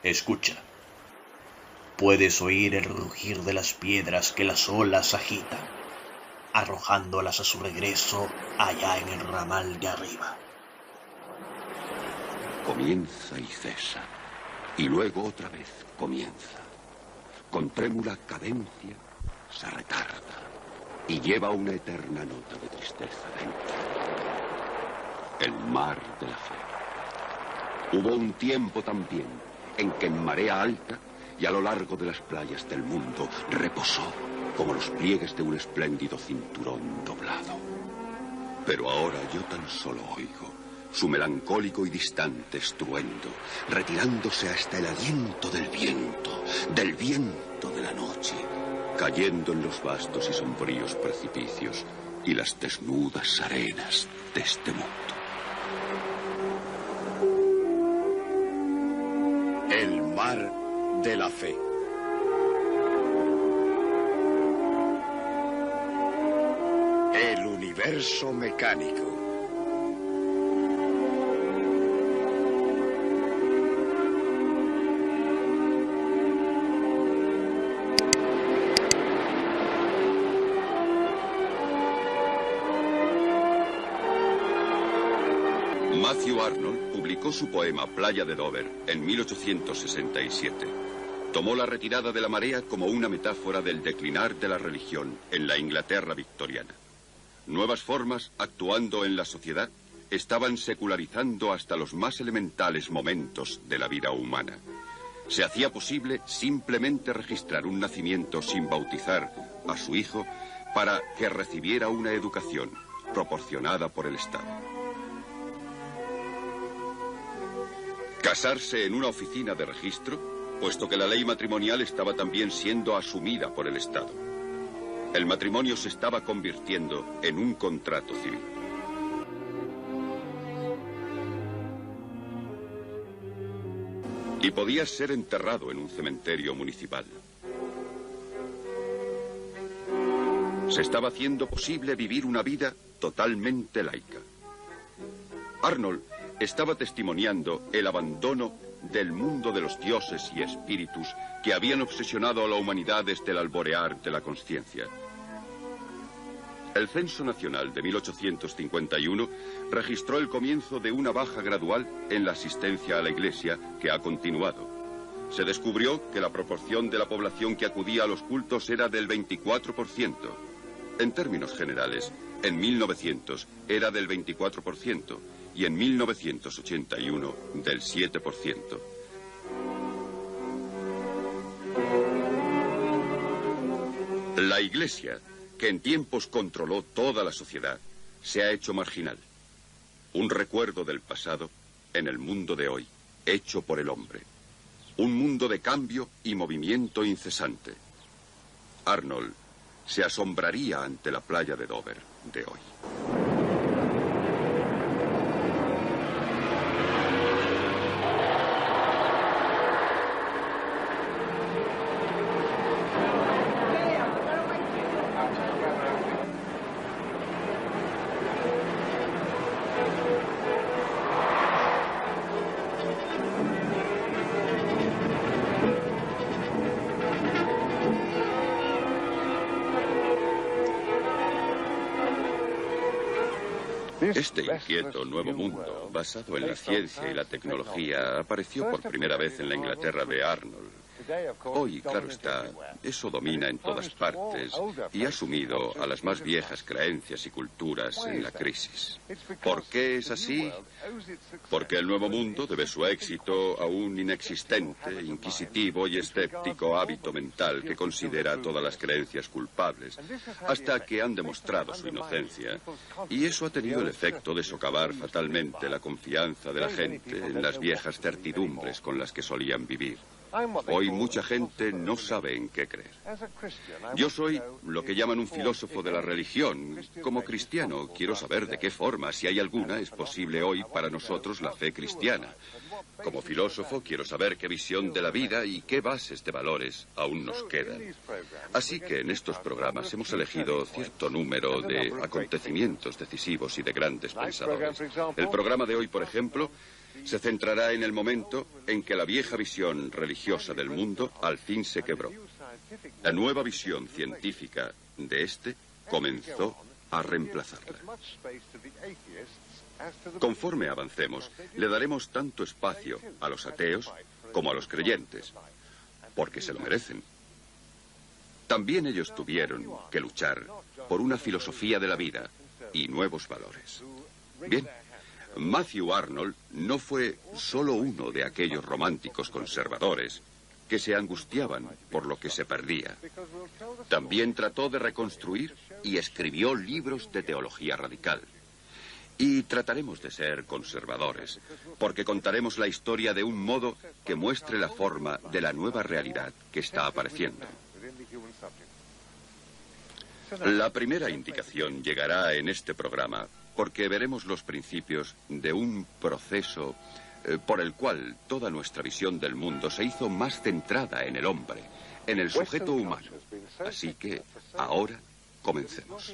Escucha. Puedes oír el rugir de las piedras que las olas agitan, arrojándolas a su regreso allá en el ramal de arriba. Comienza y cesa, y luego otra vez comienza. Con trémula cadencia se retarda y lleva una eterna nota de tristeza dentro. El mar de la fe. Hubo un tiempo también en que en marea alta y a lo largo de las playas del mundo reposó como los pliegues de un espléndido cinturón doblado. Pero ahora yo tan solo oigo su melancólico y distante estruendo, retirándose hasta el aliento del viento de la noche, cayendo en los vastos y sombríos precipicios y las desnudas arenas de este mundo. El mar de la fe. El universo mecánico. Matthew Arnold publicó su poema Playa de Dover en 1867. Tomó la retirada de la marea como una metáfora del declinar de la religión en la Inglaterra victoriana. Nuevas formas, actuando en la sociedad, estaban secularizando hasta los más elementales momentos de la vida humana. Se hacía posible simplemente registrar un nacimiento sin bautizar a su hijo para que recibiera una educación proporcionada por el Estado. Casarse en una oficina de registro, puesto que la ley matrimonial estaba también siendo asumida por el Estado. El matrimonio se estaba convirtiendo en un contrato civil. Y podía ser enterrado en un cementerio municipal. Se estaba haciendo posible vivir una vida totalmente laica. Arnold estaba testimoniando el abandono del mundo de los dioses y espíritus que habían obsesionado a la humanidad desde el alborear de la conciencia. El Censo Nacional de 1851 registró el comienzo de una baja gradual en la asistencia a la iglesia que ha continuado. Se descubrió que la proporción de la población que acudía a los cultos era del 24%. En términos generales, en 1900 era del 24%. Y en 1981 del 7%. La Iglesia, que en tiempos controló toda la sociedad, se ha hecho marginal. Un recuerdo del pasado en el mundo de hoy, hecho por el hombre. Un mundo de cambio y movimiento incesante. Arnold se asombraría ante la playa de Dover de hoy. Este inquieto nuevo mundo, basado en la ciencia y la tecnología, apareció por primera vez en la Inglaterra de Arnold. Hoy, claro está, eso domina en todas partes y ha sumido a las más viejas creencias y culturas en la crisis. ¿Por qué es así? Porque el nuevo mundo debe su éxito a un inexistente, inquisitivo y escéptico hábito mental que considera todas las creencias culpables, hasta que han demostrado su inocencia. Y eso ha tenido el efecto de socavar fatalmente la confianza de la gente en las viejas certidumbres con las que solían vivir. Hoy mucha gente no sabe en qué creer. Yo soy lo que llaman un filósofo de la religión. Como cristiano, quiero saber de qué forma, si hay alguna, es posible hoy para nosotros la fe cristiana. Como filósofo, quiero saber qué visión de la vida y qué bases de valores aún nos quedan. Así que en estos programas hemos elegido cierto número de acontecimientos decisivos y de grandes pensadores. El programa de hoy, por ejemplo, se centrará en el momento en que la vieja visión religiosa del mundo al fin se quebró. La nueva visión científica de este comenzó a reemplazarla. Conforme avancemos, le daremos tanto espacio a los ateos como a los creyentes, porque se lo merecen. También ellos tuvieron que luchar por una filosofía de la vida y nuevos valores. Bien, Matthew Arnold no fue solo uno de aquellos románticos conservadores que se angustiaban por lo que se perdía. También trató de reconstruir y escribió libros de teología radical. Y trataremos de ser conservadores, porque contaremos la historia de un modo que muestre la forma de la nueva realidad que está apareciendo. La primera indicación llegará en este programa, porque veremos los principios de un proceso por el cual toda nuestra visión del mundo se hizo más centrada en el hombre, en el sujeto humano. Así que, ahora, comencemos.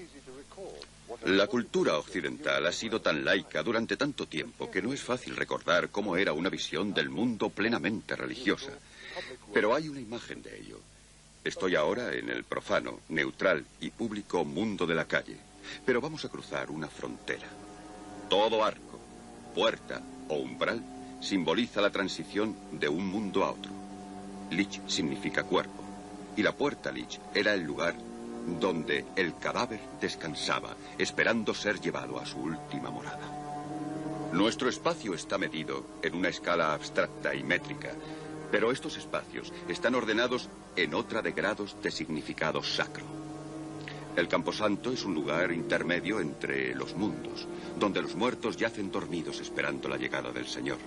La cultura occidental ha sido tan laica durante tanto tiempo que no es fácil recordar cómo era una visión del mundo plenamente religiosa. Pero hay una imagen de ello. Estoy ahora en el profano, neutral y público mundo de la calle, pero vamos a cruzar una frontera. Todo arco, puerta o umbral simboliza la transición de un mundo a otro. Lich significa cuerpo, y la puerta Lich era el lugar donde el cadáver descansaba, esperando ser llevado a su última morada. Nuestro espacio está medido en una escala abstracta y métrica, pero estos espacios están ordenados en otra de grados de significado sacro. El camposanto es un lugar intermedio entre los mundos, donde los muertos yacen dormidos esperando la llegada del Señor.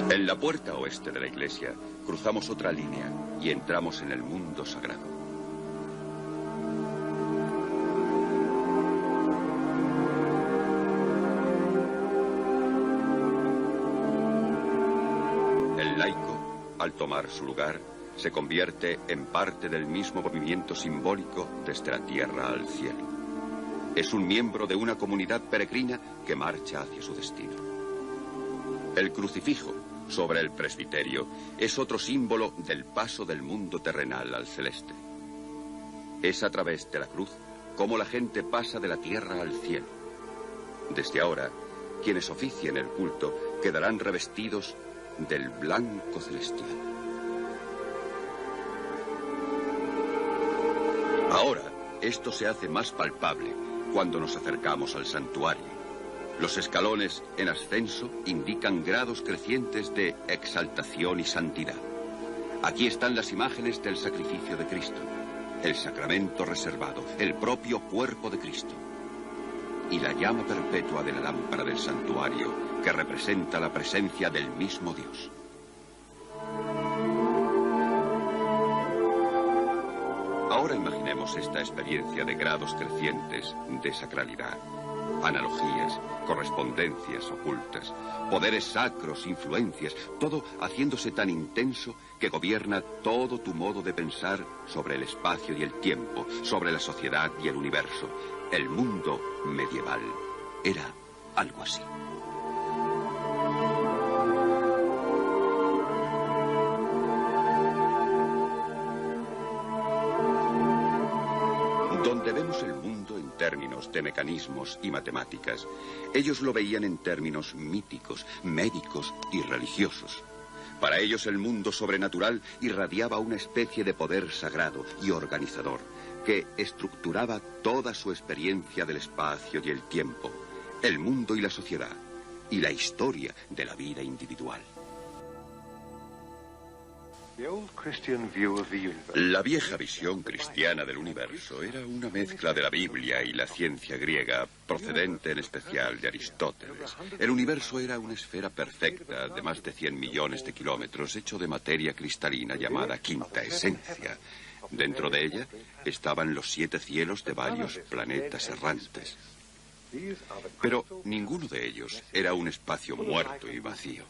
En la puerta oeste de la iglesia cruzamos otra línea y entramos en el mundo sagrado. El laico, al tomar su lugar, se convierte en parte del mismo movimiento simbólico desde la tierra al cielo. Es un miembro de una comunidad peregrina que marcha hacia su destino. El crucifijo sobre el presbiterio es otro símbolo del paso del mundo terrenal al celeste. Es a través de la cruz como la gente pasa de la tierra al cielo. Desde ahora, quienes oficien el culto quedarán revestidos del blanco celestial. Ahora, esto se hace más palpable cuando nos acercamos al santuario. Los escalones en ascenso indican grados crecientes de exaltación y santidad. Aquí están las imágenes del sacrificio de Cristo, el sacramento reservado, el propio cuerpo de Cristo, y la llama perpetua de la lámpara del santuario, que representa la presencia del mismo Dios. Ahora imaginemos esta experiencia de grados crecientes de sacralidad. Analogías, correspondencias ocultas, poderes sacros, influencias, todo haciéndose tan intenso que gobierna todo tu modo de pensar sobre el espacio y el tiempo, sobre la sociedad y el universo. El mundo medieval era algo así. Donde vemos el mundo en términos de mecanismos y matemáticas, ellos lo veían en términos míticos, médicos y religiosos. Para ellos el mundo sobrenatural irradiaba una especie de poder sagrado y organizador que estructuraba toda su experiencia del espacio y el tiempo, el mundo y la sociedad, y la historia de la vida individual. La vieja visión cristiana del universo era una mezcla de la Biblia y la ciencia griega, procedente en especial de Aristóteles. El universo era una esfera perfecta de más de 100 millones de kilómetros, hecho de materia cristalina llamada quinta esencia. Dentro de ella estaban los 7 cielos de varios planetas errantes. Pero ninguno de ellos era un espacio muerto y vacío.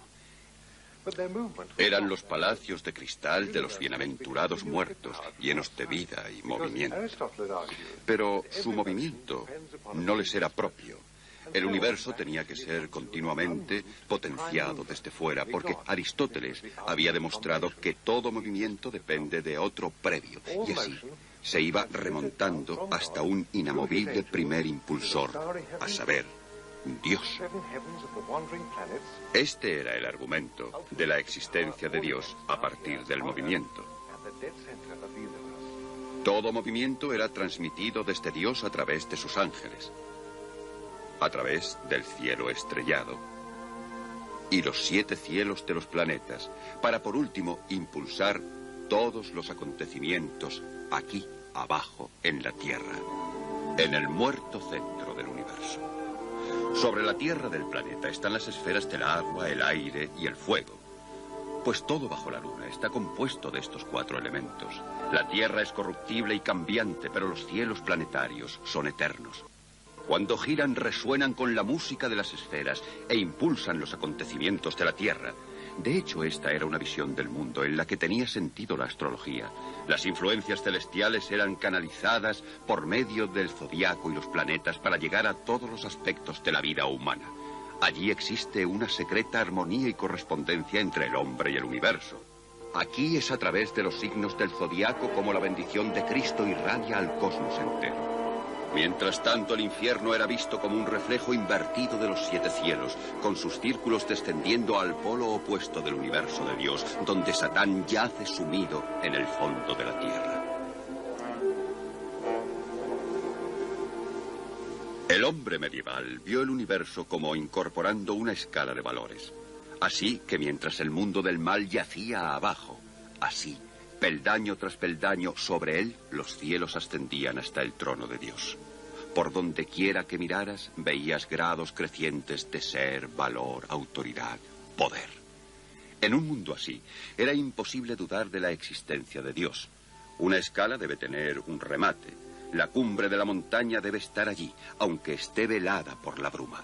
Eran los palacios de cristal de los bienaventurados muertos, llenos de vida y movimiento. Pero su movimiento no les era propio. El universo tenía que ser continuamente potenciado desde fuera, porque Aristóteles había demostrado que todo movimiento depende de otro previo, y así se iba remontando hasta un inamovible primer impulsor, a saber, Dios. Este era el argumento de la existencia de Dios a partir del movimiento. Todo movimiento era transmitido desde Dios a través de sus ángeles, a través del cielo estrellado y los 7 cielos de los planetas, para por último impulsar todos los acontecimientos aquí abajo en la Tierra, en el muerto centro del universo. Sobre la tierra del planeta están las esferas del agua, el aire y el fuego. Pues todo bajo la luna está compuesto de estos 4 elementos. La tierra es corruptible y cambiante, pero los cielos planetarios son eternos. Cuando giran, resuenan con la música de las esferas e impulsan los acontecimientos de la tierra. De hecho, esta era una visión del mundo en la que tenía sentido la astrología. Las influencias celestiales eran canalizadas por medio del zodiaco y los planetas para llegar a todos los aspectos de la vida humana. Allí existe una secreta armonía y correspondencia entre el hombre y el universo. Aquí es a través de los signos del zodiaco como la bendición de Cristo irradia al cosmos entero. Mientras tanto, el infierno era visto como un reflejo invertido de los 7 cielos, con sus círculos descendiendo al polo opuesto del universo de Dios, donde Satán yace sumido en el fondo de la tierra. El hombre medieval vio el universo como incorporando una escala de valores. Así que mientras el mundo del mal yacía abajo, así, peldaño tras peldaño, sobre él los cielos ascendían hasta el trono de Dios. Por donde quiera que miraras, veías grados crecientes de ser, valor, autoridad, poder. En un mundo así, era imposible dudar de la existencia de Dios. Una escala debe tener un remate. La cumbre de la montaña debe estar allí, aunque esté velada por la bruma.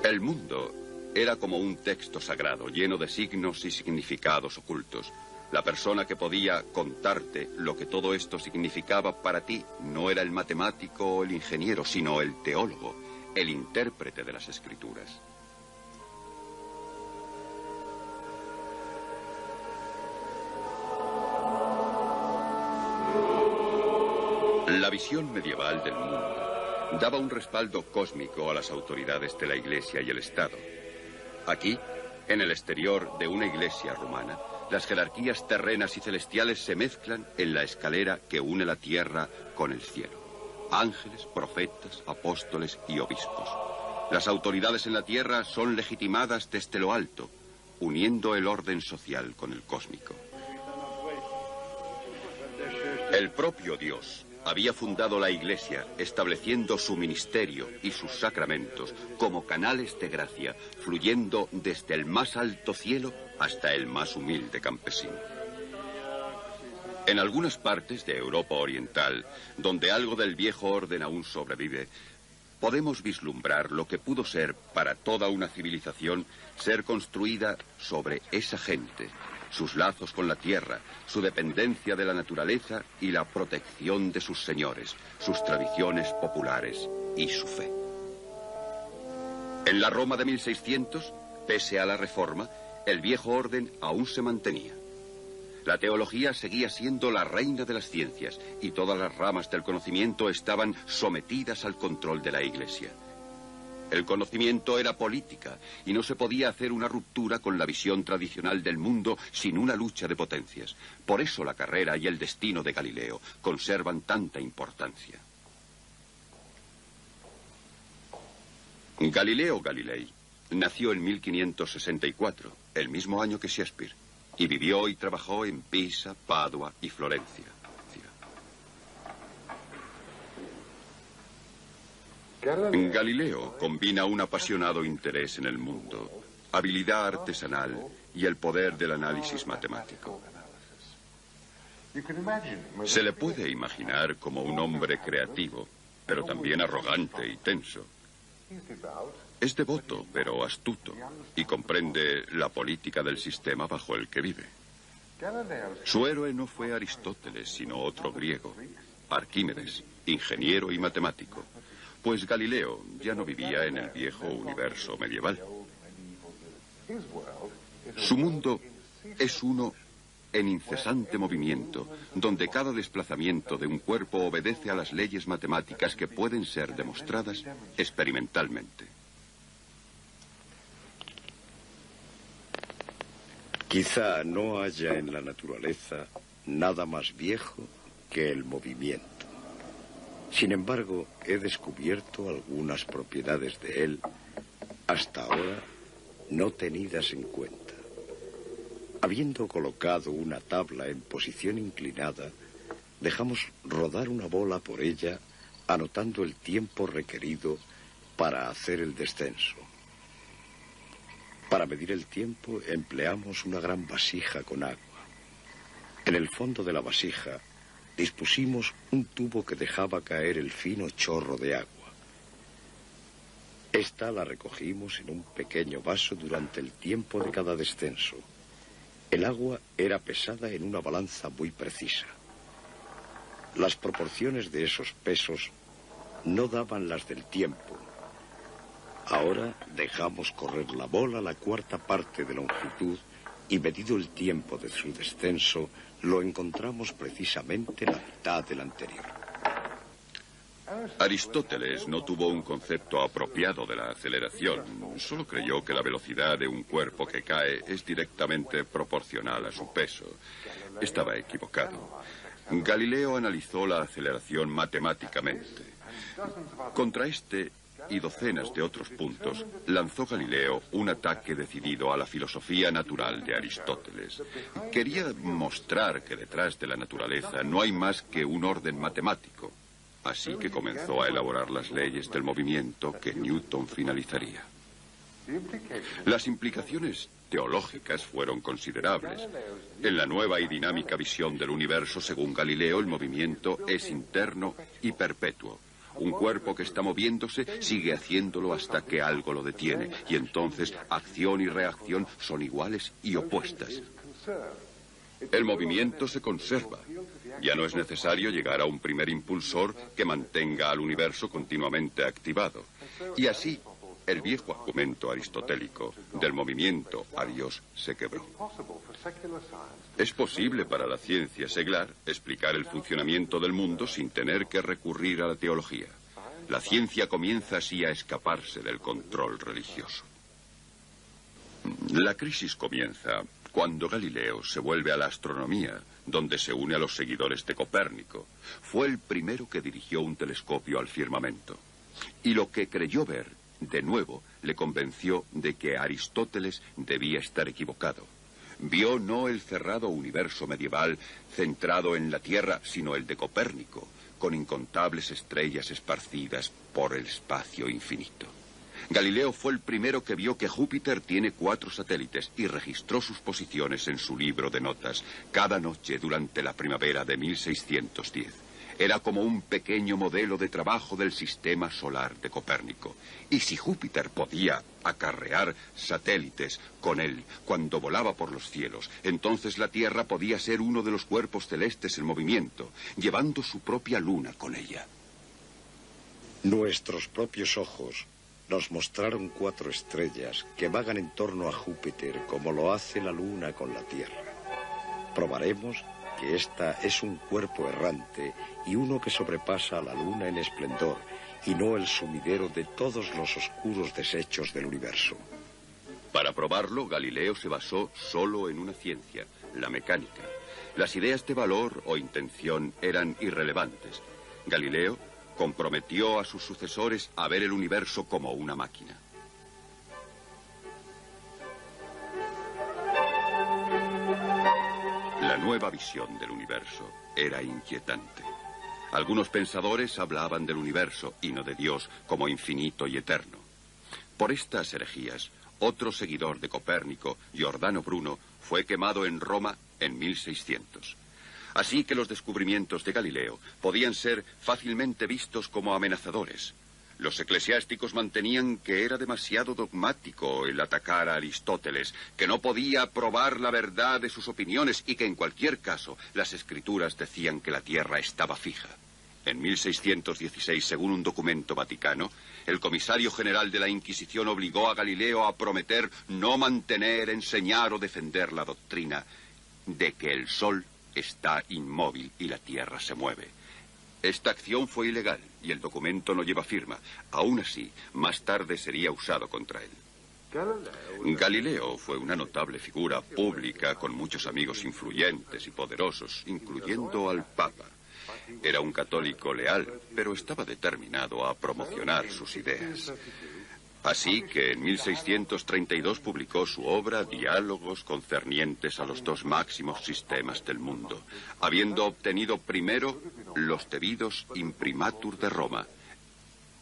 El mundo era como un texto sagrado, lleno de signos y significados ocultos. La persona que podía contarte lo que todo esto significaba para ti no era el matemático o el ingeniero, sino el teólogo, el intérprete de las escrituras. La visión medieval del mundo daba un respaldo cósmico a las autoridades de la Iglesia y el Estado. Aquí, en el exterior de una iglesia romana, las jerarquías terrenas y celestiales se mezclan en la escalera que une la tierra con el cielo. Ángeles, profetas, apóstoles y obispos. Las autoridades en la tierra son legitimadas desde lo alto, uniendo el orden social con el cósmico. El propio Dios había fundado la Iglesia, estableciendo su ministerio y sus sacramentos como canales de gracia, fluyendo desde el más alto cielo hasta el más humilde campesino. En algunas partes de Europa Oriental, donde algo del viejo orden aún sobrevive, podemos vislumbrar lo que pudo ser para toda una civilización ser construida sobre esa gente, sus lazos con la tierra, su dependencia de la naturaleza y la protección de sus señores, sus tradiciones populares y su fe. En la Roma de 1600, pese a la Reforma, el viejo orden aún se mantenía. La teología seguía siendo la reina de las ciencias y todas las ramas del conocimiento estaban sometidas al control de la Iglesia. El conocimiento era política y no se podía hacer una ruptura con la visión tradicional del mundo sin una lucha de potencias. Por eso la carrera y el destino de Galileo conservan tanta importancia. Galileo Galilei nació en 1564, el mismo año que Shakespeare, y vivió y trabajó en Pisa, Padua y Florencia. Galileo combina un apasionado interés en el mundo, habilidad artesanal y el poder del análisis matemático. Se le puede imaginar como un hombre creativo, pero también arrogante y tenso. Es devoto, pero astuto, y comprende la política del sistema bajo el que vive. Su héroe no fue Aristóteles, sino otro griego, Arquímedes, ingeniero y matemático, pues Galileo ya no vivía en el viejo universo medieval. Su mundo es uno en incesante movimiento, donde cada desplazamiento de un cuerpo obedece a las leyes matemáticas que pueden ser demostradas experimentalmente. Quizá no haya en la naturaleza nada más viejo que el movimiento. Sin embargo, he descubierto algunas propiedades de él, hasta ahora no tenidas en cuenta. Habiendo colocado una tabla en posición inclinada, dejamos rodar una bola por ella, anotando el tiempo requerido para hacer el descenso. Para medir el tiempo empleamos una gran vasija con agua. En el fondo de la vasija dispusimos un tubo que dejaba caer el fino chorro de agua. Esta la recogimos en un pequeño vaso durante el tiempo de cada descenso. El agua era pesada en una balanza muy precisa. Las proporciones de esos pesos no daban las del tiempo. Ahora dejamos correr la bola la cuarta parte de longitud y medido el tiempo de su descenso, lo encontramos precisamente la mitad del anterior. Aristóteles no tuvo un concepto apropiado de la aceleración. Solo creyó que la velocidad de un cuerpo que cae es directamente proporcional a su peso. Estaba equivocado. Galileo analizó la aceleración matemáticamente. Contra este y docenas de otros puntos, lanzó Galileo un ataque decidido a la filosofía natural de Aristóteles. Quería mostrar que detrás de la naturaleza no hay más que un orden matemático. Así que comenzó a elaborar las leyes del movimiento que Newton finalizaría. Las implicaciones teológicas fueron considerables. En la nueva y dinámica visión del universo, según Galileo, el movimiento es interno y perpetuo. Un cuerpo que está moviéndose sigue haciéndolo hasta que algo lo detiene, y entonces acción y reacción son iguales y opuestas. El movimiento se conserva. Ya no es necesario llegar a un primer impulsor que mantenga al universo continuamente activado. Y así, el viejo argumento aristotélico del movimiento a Dios se quebró. Es posible para la ciencia seglar explicar el funcionamiento del mundo sin tener que recurrir a la teología. La ciencia comienza así a escaparse del control religioso. La crisis comienza cuando Galileo se vuelve a la astronomía, donde se une a los seguidores de Copérnico. Fue el primero que dirigió un telescopio al firmamento. Y lo que creyó ver, de nuevo, le convenció de que Aristóteles debía estar equivocado. Vio no el cerrado universo medieval centrado en la Tierra, sino el de Copérnico, con incontables estrellas esparcidas por el espacio infinito. Galileo fue el primero que vio que Júpiter tiene 4 satélites y registró sus posiciones en su libro de notas cada noche durante la primavera de 1610. Era como un pequeño modelo de trabajo del sistema solar de Copérnico. Y si Júpiter podía acarrear satélites con él cuando volaba por los cielos, entonces la Tierra podía ser uno de los cuerpos celestes en movimiento, llevando su propia luna con ella. Nuestros propios ojos nos mostraron 4 estrellas que vagan en torno a Júpiter como lo hace la luna con la Tierra. Probaremos que esta es un cuerpo errante y uno que sobrepasa a la luna en esplendor y no el sumidero de todos los oscuros desechos del universo. Para probarlo, Galileo se basó solo en una ciencia, la mecánica. Las ideas de valor o intención eran irrelevantes. Galileo comprometió a sus sucesores a ver el universo como una máquina. La nueva visión del universo era inquietante. Algunos pensadores hablaban del universo y no de Dios como infinito y eterno. Por estas herejías, otro seguidor de Copérnico, Giordano Bruno, fue quemado en Roma en 1600. Así que los descubrimientos de Galileo podían ser fácilmente vistos como amenazadores. Los eclesiásticos mantenían que era demasiado dogmático el atacar a Aristóteles, que no podía probar la verdad de sus opiniones y que en cualquier caso las escrituras decían que la Tierra estaba fija. En 1616, según un documento vaticano, el comisario general de la Inquisición obligó a Galileo a prometer no mantener, enseñar o defender la doctrina de que el Sol está inmóvil y la Tierra se mueve. Esta acción fue ilegal y el documento no lleva firma. Aún así, más tarde sería usado contra él. Galileo fue una notable figura pública con muchos amigos influyentes y poderosos, incluyendo al Papa. Era un católico leal, pero estaba determinado a promocionar sus ideas. Así que en 1632 publicó su obra Diálogos concernientes a los dos máximos sistemas del mundo, habiendo obtenido primero los debidos imprimatur de Roma.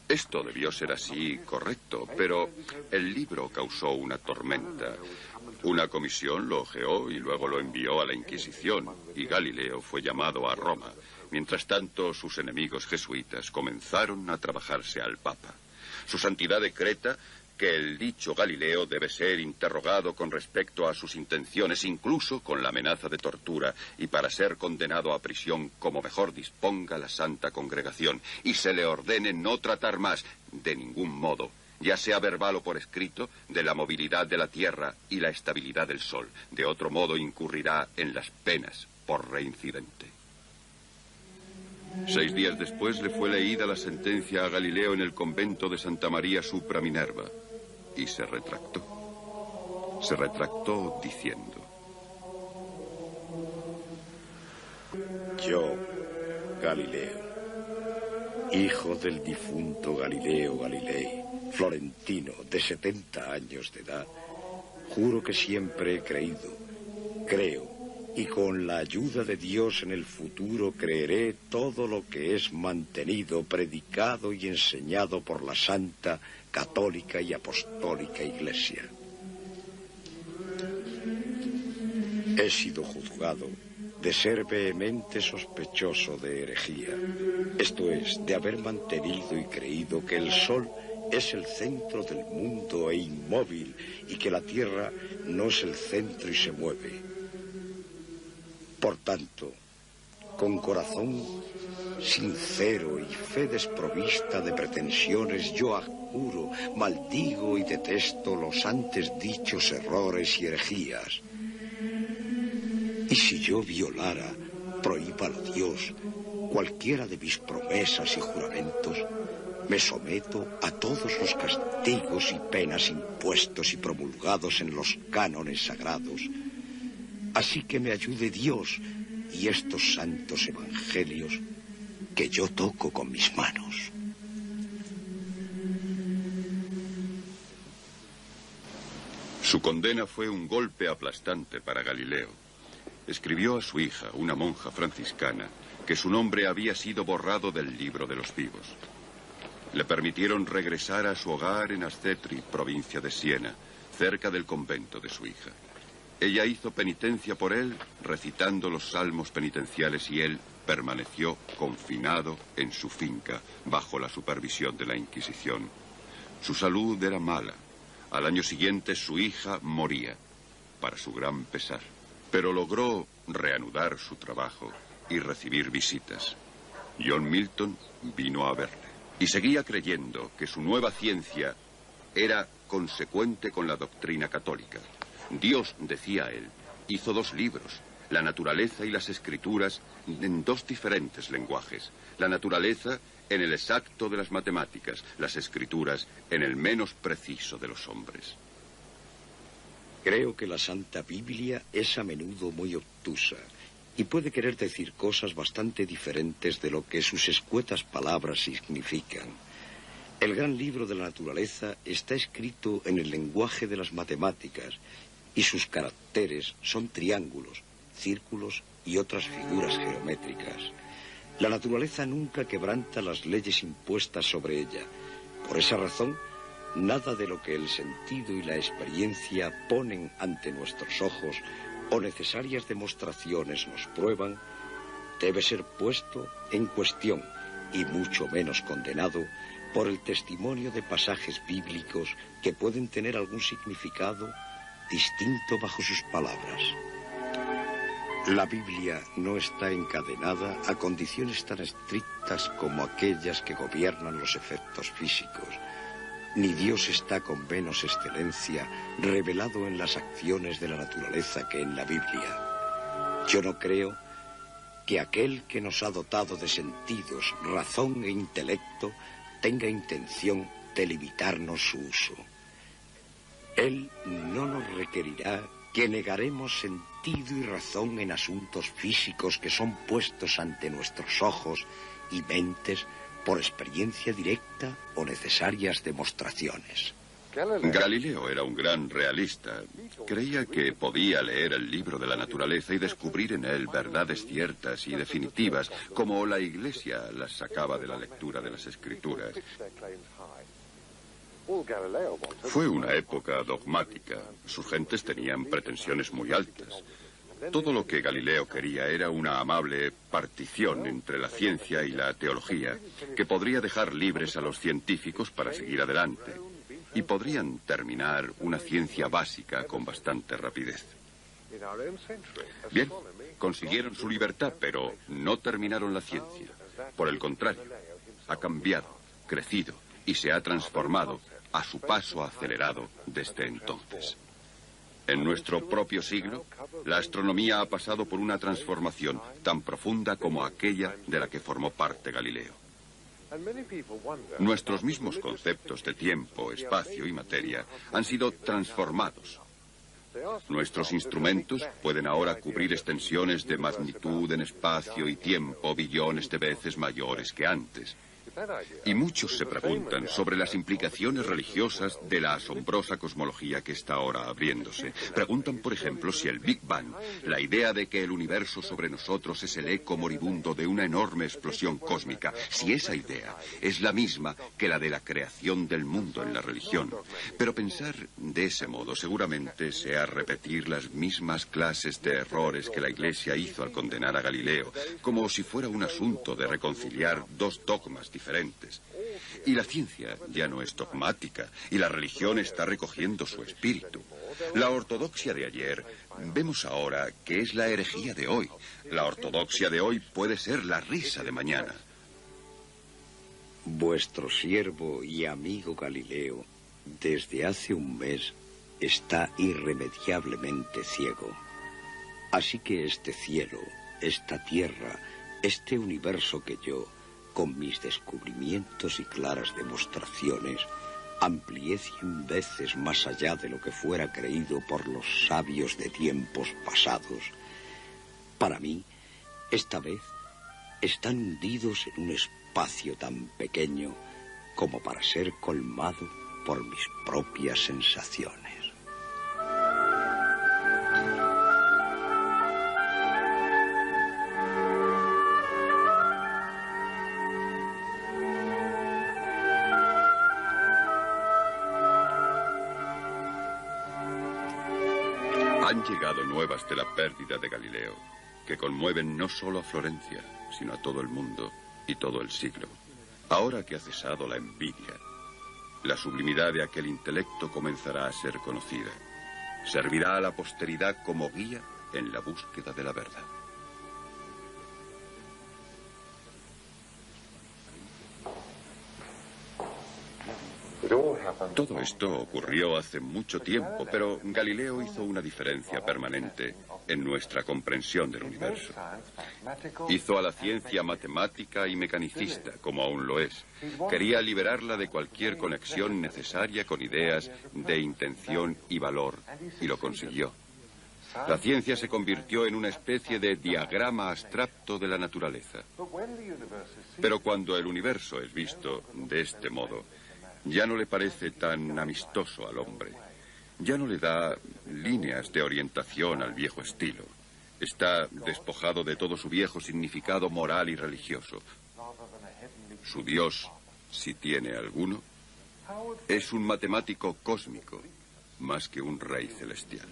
Esto debió ser así correcto, pero el libro causó una tormenta. Una comisión lo hojeó y luego lo envió a la Inquisición, y Galileo fue llamado a Roma. Mientras tanto, sus enemigos jesuitas comenzaron a trabajarse al Papa. Su santidad decreta que el dicho Galileo debe ser interrogado con respecto a sus intenciones, incluso con la amenaza de tortura, y para ser condenado a prisión como mejor disponga la Santa Congregación, y se le ordene no tratar más, de ningún modo, ya sea verbal o por escrito, de la movilidad de la Tierra y la estabilidad del Sol. De otro modo incurrirá en las penas por reincidente. 6 días después le fue leída la sentencia a Galileo en el convento de Santa María Supra Minerva y se retractó. Se retractó diciendo: Yo, Galileo, hijo del difunto Galileo Galilei, florentino de 70 años de edad, juro que siempre he creído, creo, y con la ayuda de Dios en el futuro creeré todo lo que es mantenido, predicado y enseñado por la Santa, Católica y Apostólica Iglesia. He sido juzgado de ser vehemente sospechoso de herejía, esto es, de haber mantenido y creído que el Sol es el centro del mundo e inmóvil y que la Tierra no es el centro y se mueve. Por tanto, con corazón sincero y fe desprovista de pretensiones, yo adjuro, maldigo y detesto los antes dichos errores y herejías. Y si yo violara, prohíbalo Dios, cualquiera de mis promesas y juramentos, me someto a todos los castigos y penas impuestos y promulgados en los cánones sagrados. Así que me ayude Dios y estos santos evangelios que yo toco con mis manos. Su condena fue un golpe aplastante para Galileo. Escribió a su hija, una monja franciscana, que su nombre había sido borrado del libro de los vivos. Le permitieron regresar a su hogar en Ascetri, provincia de Siena, cerca del convento de su hija. Ella hizo penitencia por él, recitando los salmos penitenciales, y él permaneció confinado en su finca, bajo la supervisión de la Inquisición. Su salud era mala. Al año siguiente su hija moría, para su gran pesar. Pero logró reanudar su trabajo y recibir visitas. John Milton vino a verle. Y seguía creyendo que su nueva ciencia era consecuente con la doctrina católica. Dios, decía él, hizo 2 libros, la naturaleza y las escrituras, en 2 diferentes lenguajes. La naturaleza en el exacto de las matemáticas, las escrituras en el menos preciso de los hombres. Creo que la Santa Biblia es a menudo muy obtusa y puede querer decir cosas bastante diferentes de lo que sus escuetas palabras significan. El gran libro de la naturaleza está escrito en el lenguaje de las matemáticas y sus caracteres son triángulos, círculos y otras figuras geométricas. La naturaleza nunca quebranta las leyes impuestas sobre ella. Por esa razón, nada de lo que el sentido y la experiencia ponen ante nuestros ojos o necesarias demostraciones nos prueban, debe ser puesto en cuestión y mucho menos condenado por el testimonio de pasajes bíblicos que pueden tener algún significado distinto bajo sus palabras. La Biblia no está encadenada a condiciones tan estrictas como aquellas que gobiernan los efectos físicos, ni Dios está con menos excelencia revelado en las acciones de la naturaleza que en la Biblia. Yo no creo que aquel que nos ha dotado de sentidos, razón e intelecto tenga intención de limitarnos su uso. Él no nos requerirá que negaremos sentido y razón en asuntos físicos que son puestos ante nuestros ojos y mentes por experiencia directa o necesarias demostraciones. Galileo era un gran realista. Creía que podía leer el libro de la naturaleza y descubrir en él verdades ciertas y definitivas, como la Iglesia las sacaba de la lectura de las Escrituras. Fue una época dogmática. Sus gentes tenían pretensiones muy altas. Todo lo que Galileo quería era una amable partición entre la ciencia y la teología, que podría dejar libres a los científicos para seguir adelante, y podrían terminar una ciencia básica con bastante rapidez. Bien, consiguieron su libertad, pero no terminaron la ciencia. Por el contrario, ha cambiado, crecido y se ha transformado a su paso acelerado desde entonces. En nuestro propio siglo, la astronomía ha pasado por una transformación tan profunda como aquella de la que formó parte Galileo. Nuestros mismos conceptos de tiempo, espacio y materia han sido transformados. Nuestros instrumentos pueden ahora cubrir extensiones de magnitud en espacio y tiempo billones de veces mayores que antes. Y muchos se preguntan sobre las implicaciones religiosas de la asombrosa cosmología que está ahora abriéndose. Preguntan, por ejemplo, si el Big Bang, la idea de que el universo sobre nosotros es el eco moribundo de una enorme explosión cósmica, si esa idea es la misma que la de la creación del mundo en la religión. Pero pensar de ese modo seguramente sea repetir las mismas clases de errores que la Iglesia hizo al condenar a Galileo, como si fuera un asunto de reconciliar dos dogmas diferentes. Y la ciencia ya no es dogmática, y la religión está recogiendo su espíritu. La ortodoxia de ayer, vemos ahora que es la herejía de hoy. La ortodoxia de hoy puede ser la risa de mañana. Vuestro siervo y amigo Galileo, desde hace un mes, está irremediablemente ciego. Así que este cielo, esta tierra, este universo que yo, con mis descubrimientos y claras demostraciones, amplié 100 veces más allá de lo que fuera creído por los sabios de tiempos pasados. Para mí, esta vez, están hundidos en un espacio tan pequeño como para ser colmado por mis propias sensaciones. Han llegado nuevas de la pérdida de Galileo, que conmueven no solo a Florencia, sino a todo el mundo y todo el siglo. Ahora que ha cesado la envidia, la sublimidad de aquel intelecto comenzará a ser conocida. Servirá a la posteridad como guía en la búsqueda de la verdad. Todo esto ocurrió hace mucho tiempo, pero Galileo hizo una diferencia permanente en nuestra comprensión del universo. Hizo a la ciencia matemática y mecanicista, como aún lo es. Quería liberarla de cualquier conexión necesaria con ideas de intención y valor, y lo consiguió. La ciencia se convirtió en una especie de diagrama abstracto de la naturaleza. Pero cuando el universo es visto de este modo, ya no le parece tan amistoso al hombre. Ya no le da líneas de orientación al viejo estilo. Está despojado de todo su viejo significado moral y religioso. Su Dios, si tiene alguno, es un matemático cósmico, más que un rey celestial.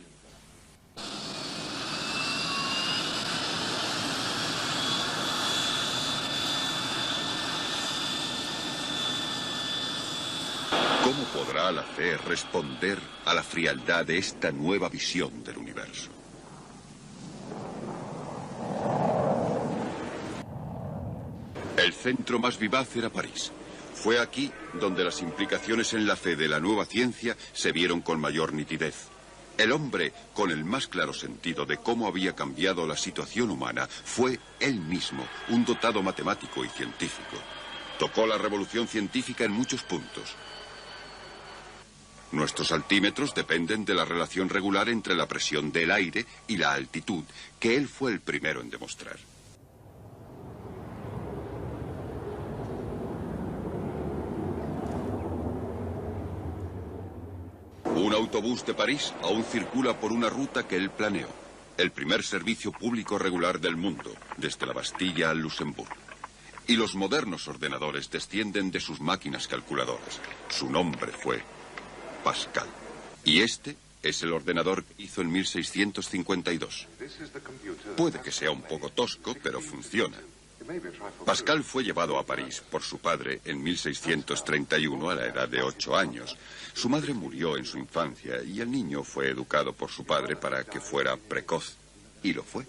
¿Cómo podrá la fe responder a la frialdad de esta nueva visión del universo? El centro más vivaz era París. Fue aquí donde las implicaciones en la fe de la nueva ciencia se vieron con mayor nitidez. El hombre, con el más claro sentido de cómo había cambiado la situación humana, fue él mismo, un dotado matemático y científico. Tocó la revolución científica en muchos puntos. Nuestros altímetros dependen de la relación regular entre la presión del aire y la altitud, que él fue el primero en demostrar. Un autobús de París aún circula por una ruta que él planeó. El primer servicio público regular del mundo, desde la Bastilla al Luxemburgo. Y los modernos ordenadores descienden de sus máquinas calculadoras. Su nombre fue Pascal. Y este es el ordenador que hizo en 1652. Puede que sea un poco tosco, pero funciona. Pascal fue llevado a París por su padre en 1631 a la edad de 8 años. Su madre murió en su infancia y el niño fue educado por su padre para que fuera precoz. Y lo fue.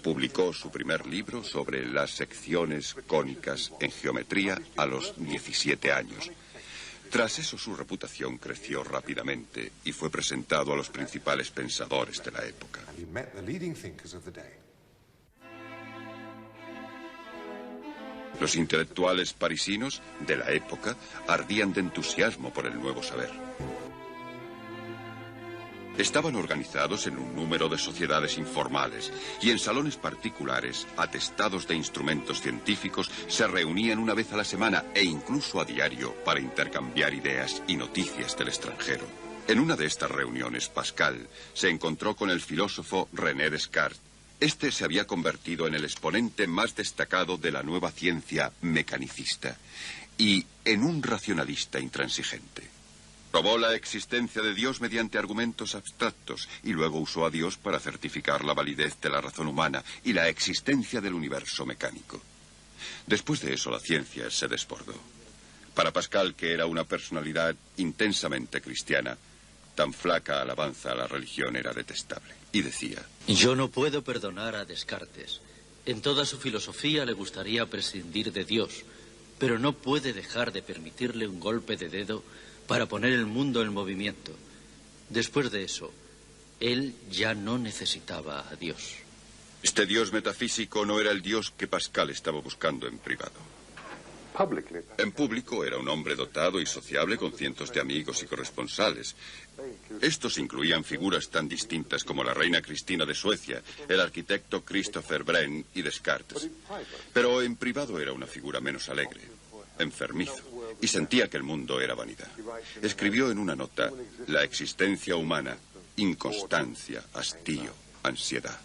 Publicó su primer libro sobre las secciones cónicas en geometría a los 17 años. Tras eso su reputación creció rápidamente y fue presentado a los principales pensadores de la época. Los intelectuales parisinos de la época ardían de entusiasmo por el nuevo saber. Estaban organizados en un número de sociedades informales y en salones particulares, atestados de instrumentos científicos, se reunían una vez a la semana e incluso a diario para intercambiar ideas y noticias del extranjero. En una de estas reuniones, Pascal se encontró con el filósofo René Descartes. Este se había convertido en el exponente más destacado de la nueva ciencia mecanicista y en un racionalista intransigente. Probó la existencia de Dios mediante argumentos abstractos y luego usó a Dios para certificar la validez de la razón humana y la existencia del universo mecánico. Después de eso la ciencia se desbordó. Para Pascal, que era una personalidad intensamente cristiana, tan flaca alabanza a la religión era detestable. Y decía: yo no puedo perdonar a Descartes. En toda su filosofía le gustaría prescindir de Dios, pero no puede dejar de permitirle un golpe de dedo para poner el mundo en movimiento. Después de eso, él ya no necesitaba a Dios. Este Dios metafísico no era el Dios que Pascal estaba buscando en privado. En público era un hombre dotado y sociable con cientos de amigos y corresponsales. Estos incluían figuras tan distintas como la reina Cristina de Suecia, el arquitecto Christopher Wren y Descartes. Pero en privado era una figura menos alegre, enfermizo, y sentía que el mundo era vanidad. Escribió en una nota: la existencia humana, inconstancia, hastío, ansiedad.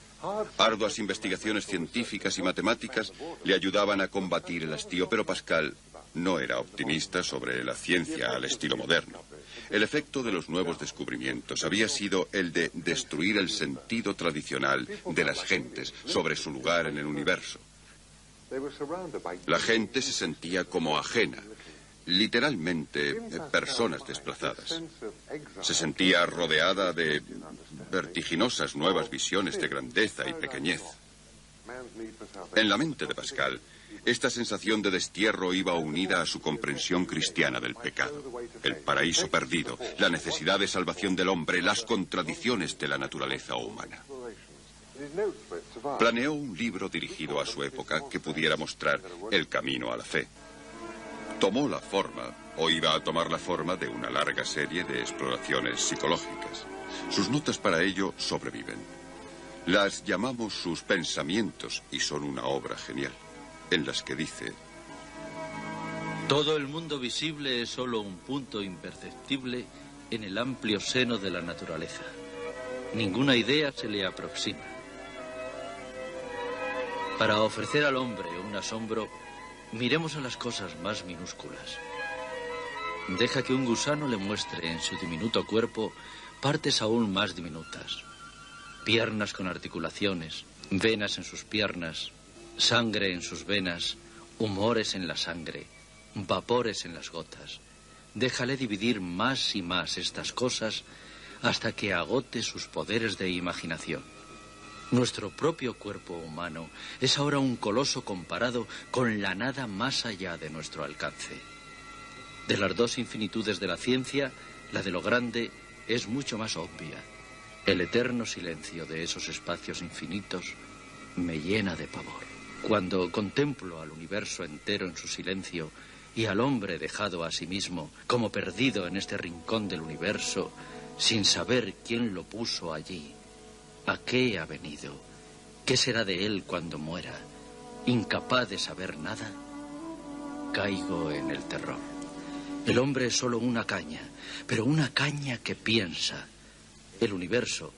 Arduas investigaciones científicas y matemáticas le ayudaban a combatir el hastío, pero Pascal no era optimista sobre la ciencia al estilo moderno. El efecto de los nuevos descubrimientos había sido el de destruir el sentido tradicional de las gentes sobre su lugar en el universo. La gente se sentía como ajena, literalmente personas desplazadas. Se sentía rodeada de vertiginosas nuevas visiones de grandeza y pequeñez. En la mente de Pascal, esta sensación de destierro iba unida a su comprensión cristiana del pecado, el paraíso perdido, la necesidad de salvación del hombre, las contradicciones de la naturaleza humana. Planeó un libro dirigido a su época que pudiera mostrar el camino a la fe. Tomó la forma, o iba a tomar la forma, de una larga serie de exploraciones psicológicas. Sus notas para ello sobreviven. Las llamamos sus pensamientos y son una obra genial, en las que dice: todo el mundo visible es solo un punto imperceptible en el amplio seno de la naturaleza. Ninguna idea se le aproxima. Para ofrecer al hombre un asombro, miremos a las cosas más minúsculas. Deja que un gusano le muestre en su diminuto cuerpo partes aún más diminutas. Piernas con articulaciones, venas en sus piernas, sangre en sus venas, humores en la sangre, vapores en las gotas. déjale dividir más y más estas cosas hasta que agote sus poderes de imaginación. Nuestro propio cuerpo humano es ahora un coloso comparado con la nada más allá de nuestro alcance. De las dos infinitudes de la ciencia, la de lo grande es mucho más obvia. El eterno silencio de esos espacios infinitos me llena de pavor. Cuando contemplo al universo entero en su silencio y al hombre dejado a sí mismo, como perdido en este rincón del universo, sin saber quién lo puso allí, a qué ha venido, qué será de él cuando muera, incapaz de saber nada, caigo en el terror. El hombre es solo una caña, pero una caña que piensa. El universo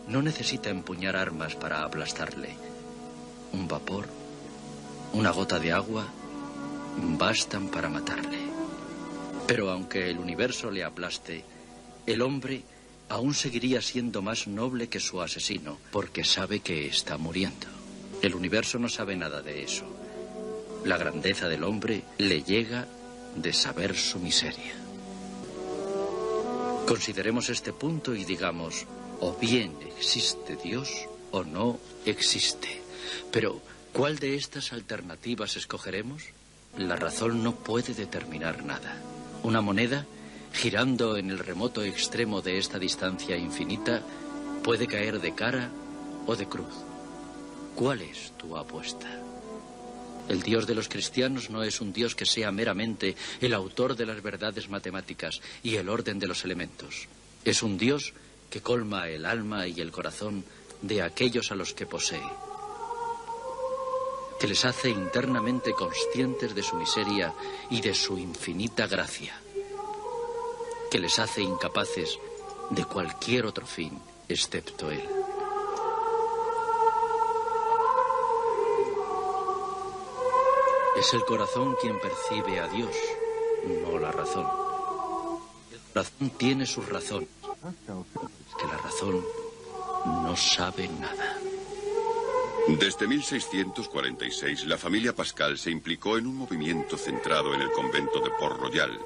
no necesita empuñar armas para aplastarle. Un vapor, una gota de agua, bastan para matarle. Pero aunque el universo le aplaste, el hombre aún seguiría siendo más noble que su asesino, porque sabe que está muriendo. El universo no sabe nada de eso. La grandeza del hombre le llega de saber su miseria. Consideremos este punto y digamos, o bien existe Dios o no existe. Pero, ¿cuál de estas alternativas escogeremos? La razón no puede determinar nada. Una moneda, girando en el remoto extremo de esta distancia infinita, puede caer de cara o de cruz. ¿Cuál es tu apuesta? El Dios de los cristianos no es un Dios que sea meramente el autor de las verdades matemáticas y el orden de los elementos. Es un Dios que colma el alma y el corazón de aquellos a los que posee, que les hace internamente conscientes de su miseria y de su infinita gracia, que les hace incapaces de cualquier otro fin excepto él. Es el corazón quien percibe a Dios, no la razón. El corazón tiene sus razones, que la razón no sabe nada. Desde 1646, la familia Pascal se implicó en un movimiento centrado en el convento de Port-Royal.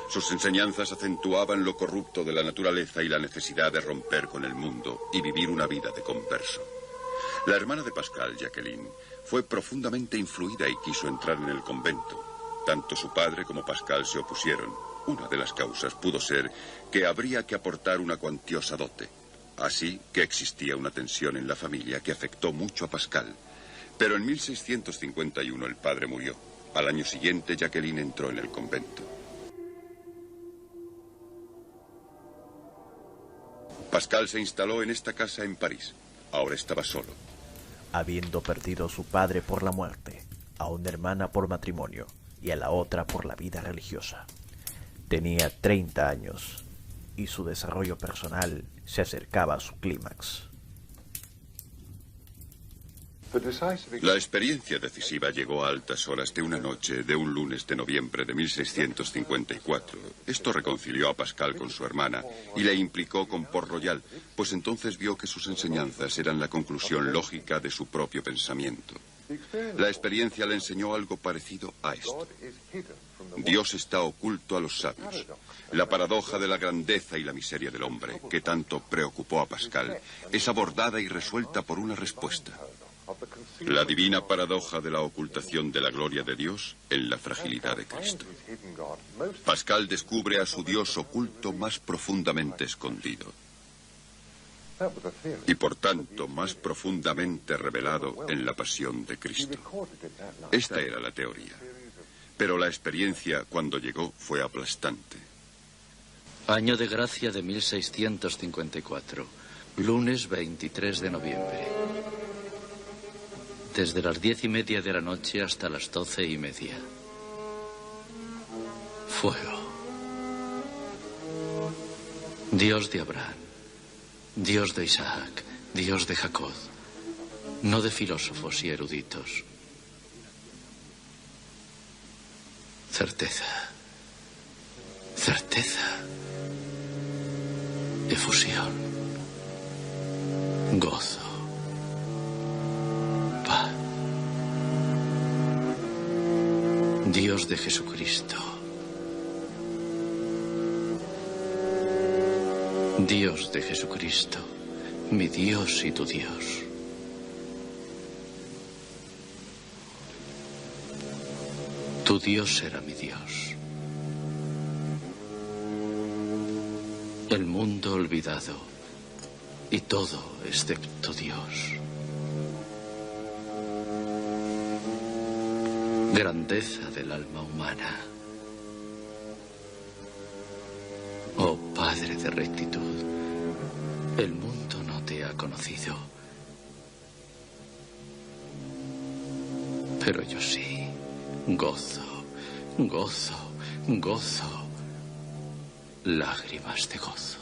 Sus enseñanzas acentuaban lo corrupto de la naturaleza y la necesidad de romper con el mundo y vivir una vida de converso. La hermana de Pascal, Jacqueline, fue profundamente influida y quiso entrar en el convento. Tanto su padre como Pascal se opusieron. Una de las causas pudo ser que habría que aportar una cuantiosa dote. Así que existía una tensión en la familia que afectó mucho a Pascal. Pero en 1651 el padre murió. Al año siguiente, Jacqueline entró en el convento. Pascal se instaló en esta casa en París. Ahora estaba solo. Habiendo perdido a su padre por la muerte, a una hermana por matrimonio y a la otra por la vida religiosa. Tenía 30 años y su desarrollo personal se acercaba a su clímax. La experiencia decisiva llegó a altas horas de una noche de un lunes de noviembre de 1654. Esto reconcilió a Pascal con su hermana y la implicó con Port-Royal, pues entonces vio que sus enseñanzas eran la conclusión lógica de su propio pensamiento. La experiencia le enseñó algo parecido a esto. Dios está oculto a los sabios. La paradoja de la grandeza y la miseria del hombre, que tanto preocupó a Pascal, es abordada y resuelta por una respuesta. La divina paradoja de la ocultación de la gloria de Dios en la fragilidad de Cristo. Pascal descubre a su Dios oculto más profundamente escondido y por tanto más profundamente revelado en la pasión de Cristo. Esta era la teoría, pero la experiencia cuando llegó fue aplastante. Año de gracia de 1654, lunes 23 de noviembre. Desde las 10:30 de la noche hasta las 12:30. Fuego. Dios de Abraham, Dios de Isaac, Dios de Jacob, no de filósofos y eruditos. Certeza. Certeza. Efusión. Gozo. Paz. Dios de Jesucristo. Dios de Jesucristo, mi Dios y tu Dios. Tu Dios será mi Dios. El mundo olvidado y todo excepto Dios. Grandeza del alma humana. Oh Padre de rectitud, el mundo no te ha conocido, pero yo sí. Gozo, gozo, gozo, lágrimas de gozo.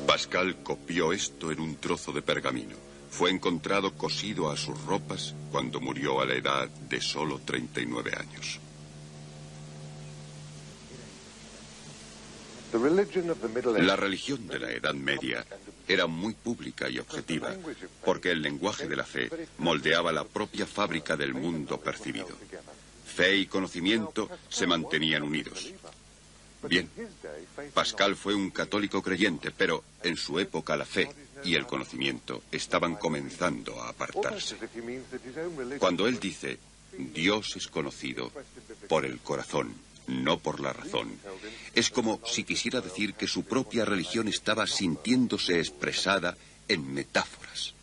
Pascal copió esto en un trozo de pergamino. Fue encontrado cosido a sus ropas cuando murió a la edad de solo 39 años. La religión de la Edad Media era muy pública y objetiva, porque el lenguaje de la fe moldeaba la propia fábrica del mundo percibido. Fe y conocimiento se mantenían unidos. Bien, Pascal fue un católico creyente, pero en su época la fe y el conocimiento estaban comenzando a apartarse. Cuando él dice, Dios es conocido por el corazón, no por la razón, es como si quisiera decir que su propia religión estaba sintiéndose expresada en metáforas.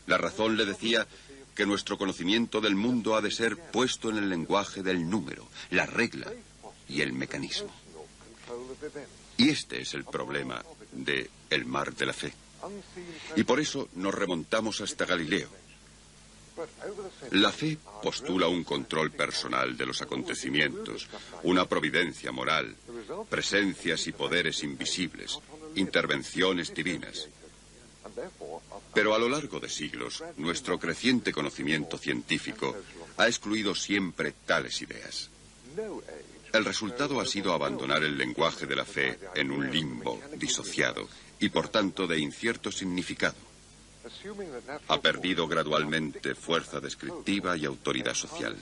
La razón le decía que nuestro conocimiento del mundo ha de ser puesto en el lenguaje del número, la regla y el mecanismo. Y este es el problema de el mar de la fe. Y por eso nos remontamos hasta Galileo. La fe postula un control personal de los acontecimientos, una providencia moral, presencias y poderes invisibles, intervenciones divinas. Pero a lo largo de siglos, nuestro creciente conocimiento científico ha excluido siempre tales ideas. El resultado ha sido abandonar el lenguaje de la fe en un limbo disociado y por tanto de incierto significado. Ha perdido gradualmente fuerza descriptiva y autoridad social.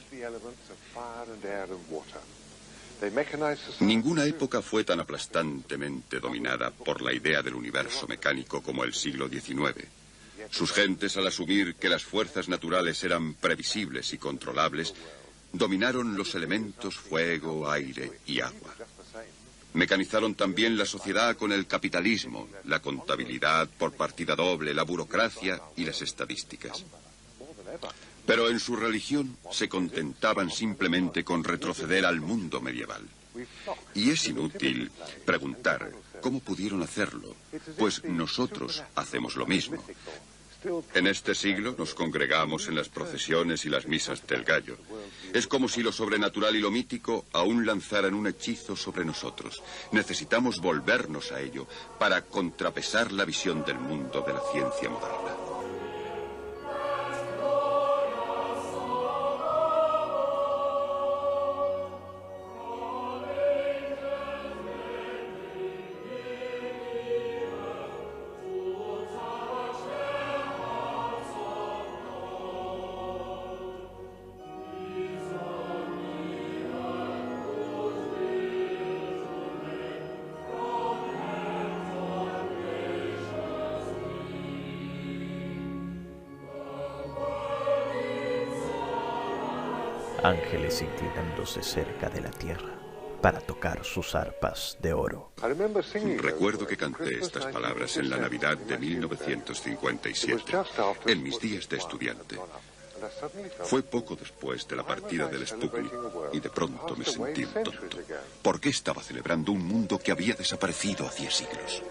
Ninguna época fue tan aplastantemente dominada por la idea del universo mecánico como el siglo XIX. Sus gentes, al asumir que las fuerzas naturales eran previsibles y controlables, dominaron los elementos fuego, aire y agua. Mecanizaron también la sociedad con el capitalismo, la contabilidad por partida doble, la burocracia y las estadísticas. Pero en su religión se contentaban simplemente con retroceder al mundo medieval. Y es inútil preguntar cómo pudieron hacerlo, pues nosotros hacemos lo mismo. En este siglo nos congregamos en las procesiones y las misas del gallo. Es como si lo sobrenatural y lo mítico aún lanzaran un hechizo sobre nosotros. Necesitamos volvernos a ello para contrapesar la visión del mundo de la ciencia moderna. Ángeles inclinándose cerca de la tierra para tocar sus arpas de oro. Recuerdo que canté estas palabras en la Navidad de 1957, en mis días de estudiante. Fue poco después de la partida del Sputnik y de pronto me sentí un tonto. ¿Por qué estaba celebrando un mundo que había desaparecido hacía siglos?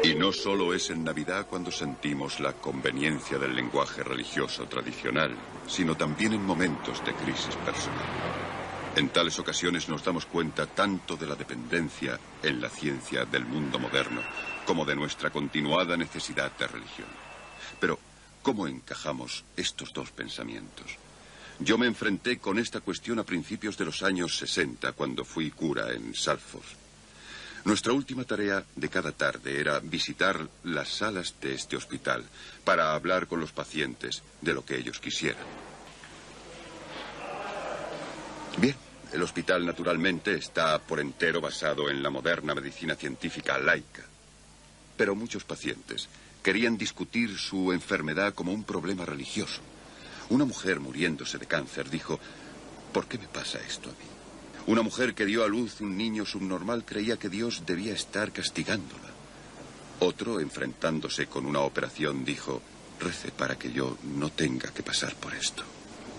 Y no solo es en Navidad cuando sentimos la conveniencia del lenguaje religioso tradicional, sino también en momentos de crisis personal. En tales ocasiones nos damos cuenta tanto de la dependencia en la ciencia del mundo moderno como de nuestra continuada necesidad de religión. Pero, ¿cómo encajamos estos dos pensamientos? Yo me enfrenté con esta cuestión a principios de los años 60 cuando fui cura en Salford. Nuestra última tarea de cada tarde era visitar las salas de este hospital para hablar con los pacientes de lo que ellos quisieran. Bien, el hospital naturalmente está por entero basado en la moderna medicina científica laica. Pero muchos pacientes querían discutir su enfermedad como un problema religioso. Una mujer muriéndose de cáncer dijo: ¿por qué me pasa esto a mí? Una mujer que dio a luz un niño subnormal creía que Dios debía estar castigándola. Otro, enfrentándose con una operación, dijo: rece para que yo no tenga que pasar por esto.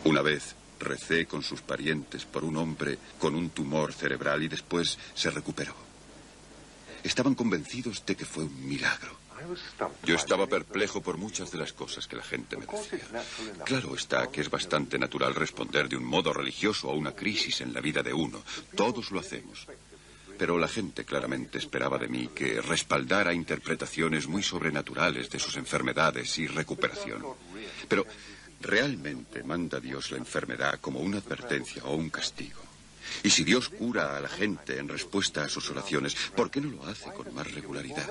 Una vez recé con sus parientes por un hombre con un tumor cerebral y después se recuperó. Estaban convencidos de que fue un milagro. Yo estaba perplejo por muchas de las cosas que la gente me decía. Claro está que es bastante natural responder de un modo religioso a una crisis en la vida de uno. Todos lo hacemos. Pero la gente claramente esperaba de mí que respaldara interpretaciones muy sobrenaturales de sus enfermedades y recuperación. Pero ¿realmente manda Dios la enfermedad como una advertencia o un castigo? Y si Dios cura a la gente en respuesta a sus oraciones, ¿por qué no lo hace con más regularidad?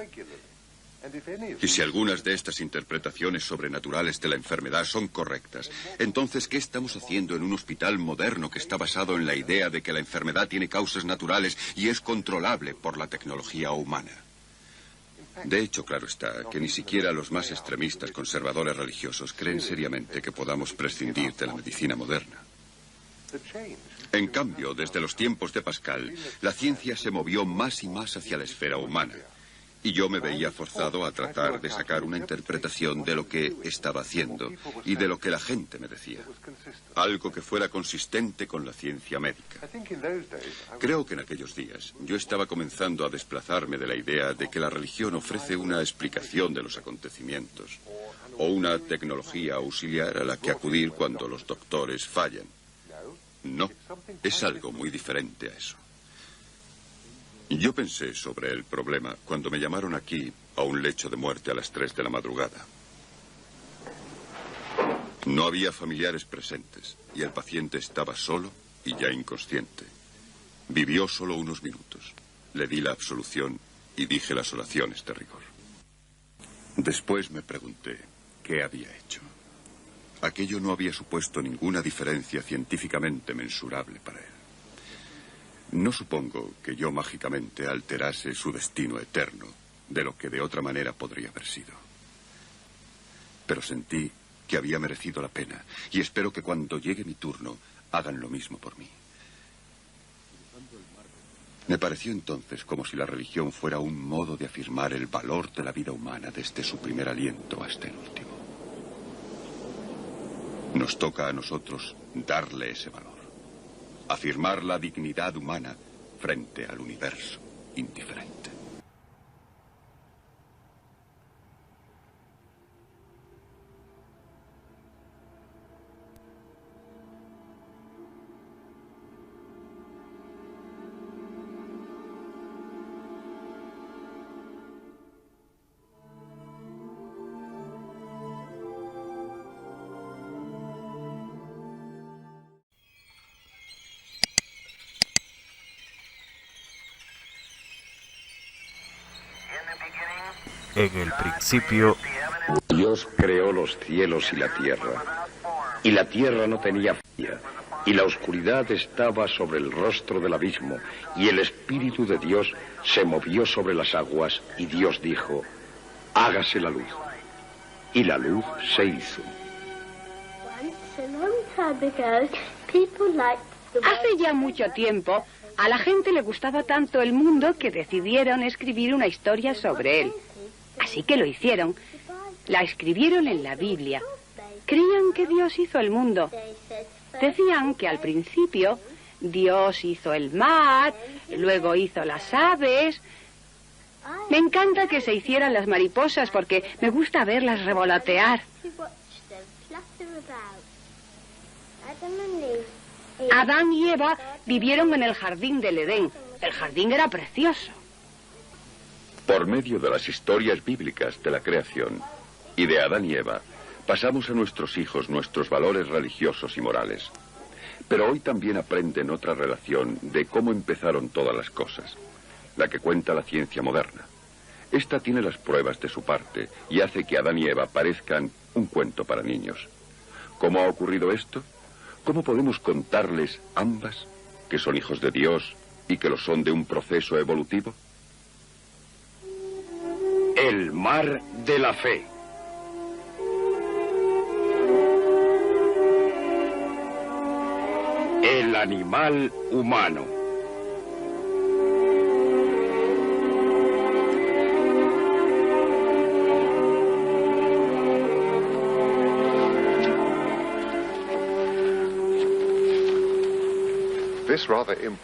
Y si algunas de estas interpretaciones sobrenaturales de la enfermedad son correctas, entonces, ¿qué estamos haciendo en un hospital moderno que está basado en la idea de que la enfermedad tiene causas naturales y es controlable por la tecnología humana? De hecho, claro está, que ni siquiera los más extremistas conservadores religiosos creen seriamente que podamos prescindir de la medicina moderna. En cambio, desde los tiempos de Pascal, la ciencia se movió más y más hacia la esfera humana. Y yo me veía forzado a tratar de sacar una interpretación de lo que estaba haciendo y de lo que la gente me decía. Algo que fuera consistente con la ciencia médica. Creo que en aquellos días yo estaba comenzando a desplazarme de la idea de que la religión ofrece una explicación de los acontecimientos o una tecnología auxiliar a la que acudir cuando los doctores fallan. No, es algo muy diferente a eso. Yo pensé sobre el problema cuando me llamaron aquí a un lecho de muerte a las 3 de la madrugada. No había familiares presentes y el paciente estaba solo y ya inconsciente. Vivió solo unos minutos. Le di la absolución y dije las oraciones de rigor. Después me pregunté qué había hecho. Aquello no había supuesto ninguna diferencia científicamente mensurable para él. No supongo que yo mágicamente alterase su destino eterno, de lo que de otra manera podría haber sido. Pero sentí que había merecido la pena, y espero que cuando llegue mi turno hagan lo mismo por mí. Me pareció entonces como si la religión fuera un modo de afirmar el valor de la vida humana desde su primer aliento hasta el último. Nos toca a nosotros darle ese valor. Afirmar la dignidad humana frente al universo indiferente. En el principio, Dios creó los cielos y la tierra no tenía falla, y la oscuridad estaba sobre el rostro del abismo, y el Espíritu de Dios se movió sobre las aguas, y Dios dijo: hágase la luz. Y la luz se hizo. Hace ya mucho tiempo, a la gente le gustaba tanto el mundo que decidieron escribir una historia sobre él. Así que lo hicieron. La escribieron en la Biblia. Creían que Dios hizo el mundo. Decían que al principio Dios hizo el mar, luego hizo las aves. Me encanta que se hicieran las mariposas porque me gusta verlas revolotear. Adán y Eva vivieron en el jardín del Edén. El jardín era precioso. Por medio de las historias bíblicas de la creación y de Adán y Eva, pasamos a nuestros hijos nuestros valores religiosos y morales. Pero hoy también aprenden otra relación de cómo empezaron todas las cosas. la que cuenta la ciencia moderna. Esta tiene las pruebas de su parte y hace que Adán y Eva parezcan un cuento para niños. ¿Cómo ha ocurrido esto? ¿Cómo podemos contarles ambas que son hijos de Dios y que lo son de un proceso evolutivo? El mar de la fe. El animal humano.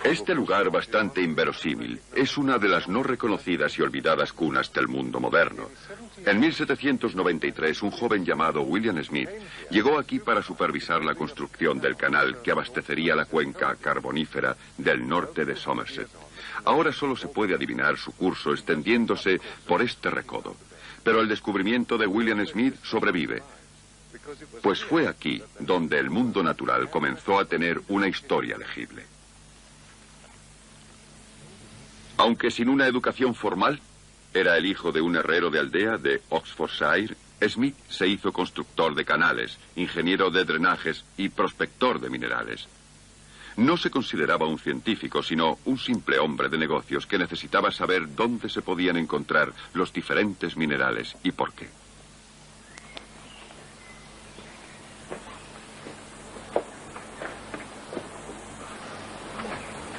Este lugar bastante inverosímil es una de las no reconocidas y olvidadas cunas del mundo moderno. En 1793, un joven llamado William Smith llegó aquí para supervisar la construcción del canal que abastecería la cuenca carbonífera del norte de Somerset. Ahora solo se puede adivinar su curso extendiéndose por este recodo. Pero el descubrimiento de William Smith sobrevive, pues fue aquí donde el mundo natural comenzó a tener una historia legible. Aunque sin una educación formal, era el hijo de un herrero de aldea de Oxfordshire, Smith se hizo constructor de canales, ingeniero de drenajes y prospector de minerales. No se consideraba un científico, sino un simple hombre de negocios que necesitaba saber dónde se podían encontrar los diferentes minerales y por qué.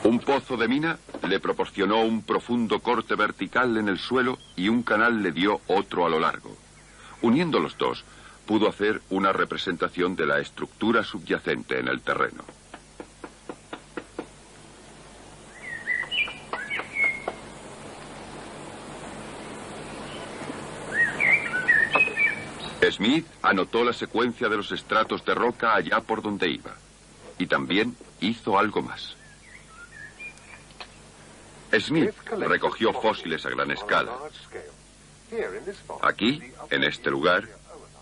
Un pozo de mina le proporcionó un profundo corte vertical en el suelo y un canal le dio otro a lo largo. Uniendo los dos, pudo hacer una representación de la estructura subyacente en el terreno. Smith anotó la secuencia de los estratos de roca allá por donde iba. Y también hizo algo más. Smith recogió fósiles a gran escala. Aquí, en este lugar,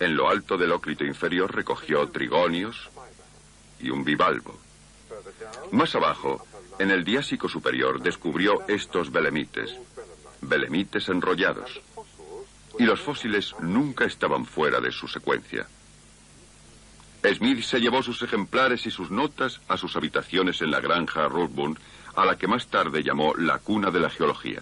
en lo alto del ócrito inferior, recogió trigonios y un bivalvo. Más abajo, en el Diásico superior, descubrió estos belemites enrollados. Y los fósiles nunca estaban fuera de su secuencia. Smith se llevó sus ejemplares y sus notas a sus habitaciones en la granja Roseburn, a la que más tarde llamó la cuna de la geología.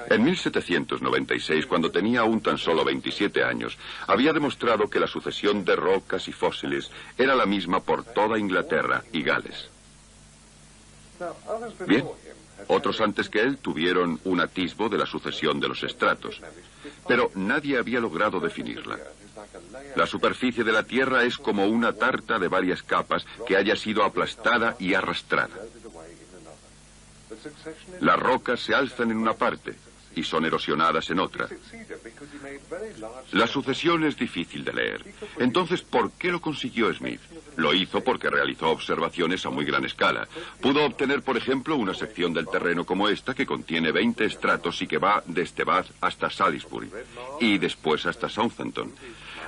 En 1796, cuando tenía aún tan solo 27 años, había demostrado que la sucesión de rocas y fósiles era la misma por toda Inglaterra y Gales. Bien, otros antes que él tuvieron un atisbo de la sucesión de los estratos, pero nadie había logrado definirla. La superficie de la Tierra es como una tarta de varias capas que haya sido aplastada y arrastrada. Las rocas se alzan en una parte y son erosionadas en otra. La sucesión es difícil de leer. Entonces, ¿por qué lo consiguió Smith? Lo hizo porque realizó observaciones a muy gran escala. Pudo obtener, por ejemplo, una sección del terreno como esta que contiene 20 estratos y que va desde Bath hasta Salisbury y después hasta Southampton.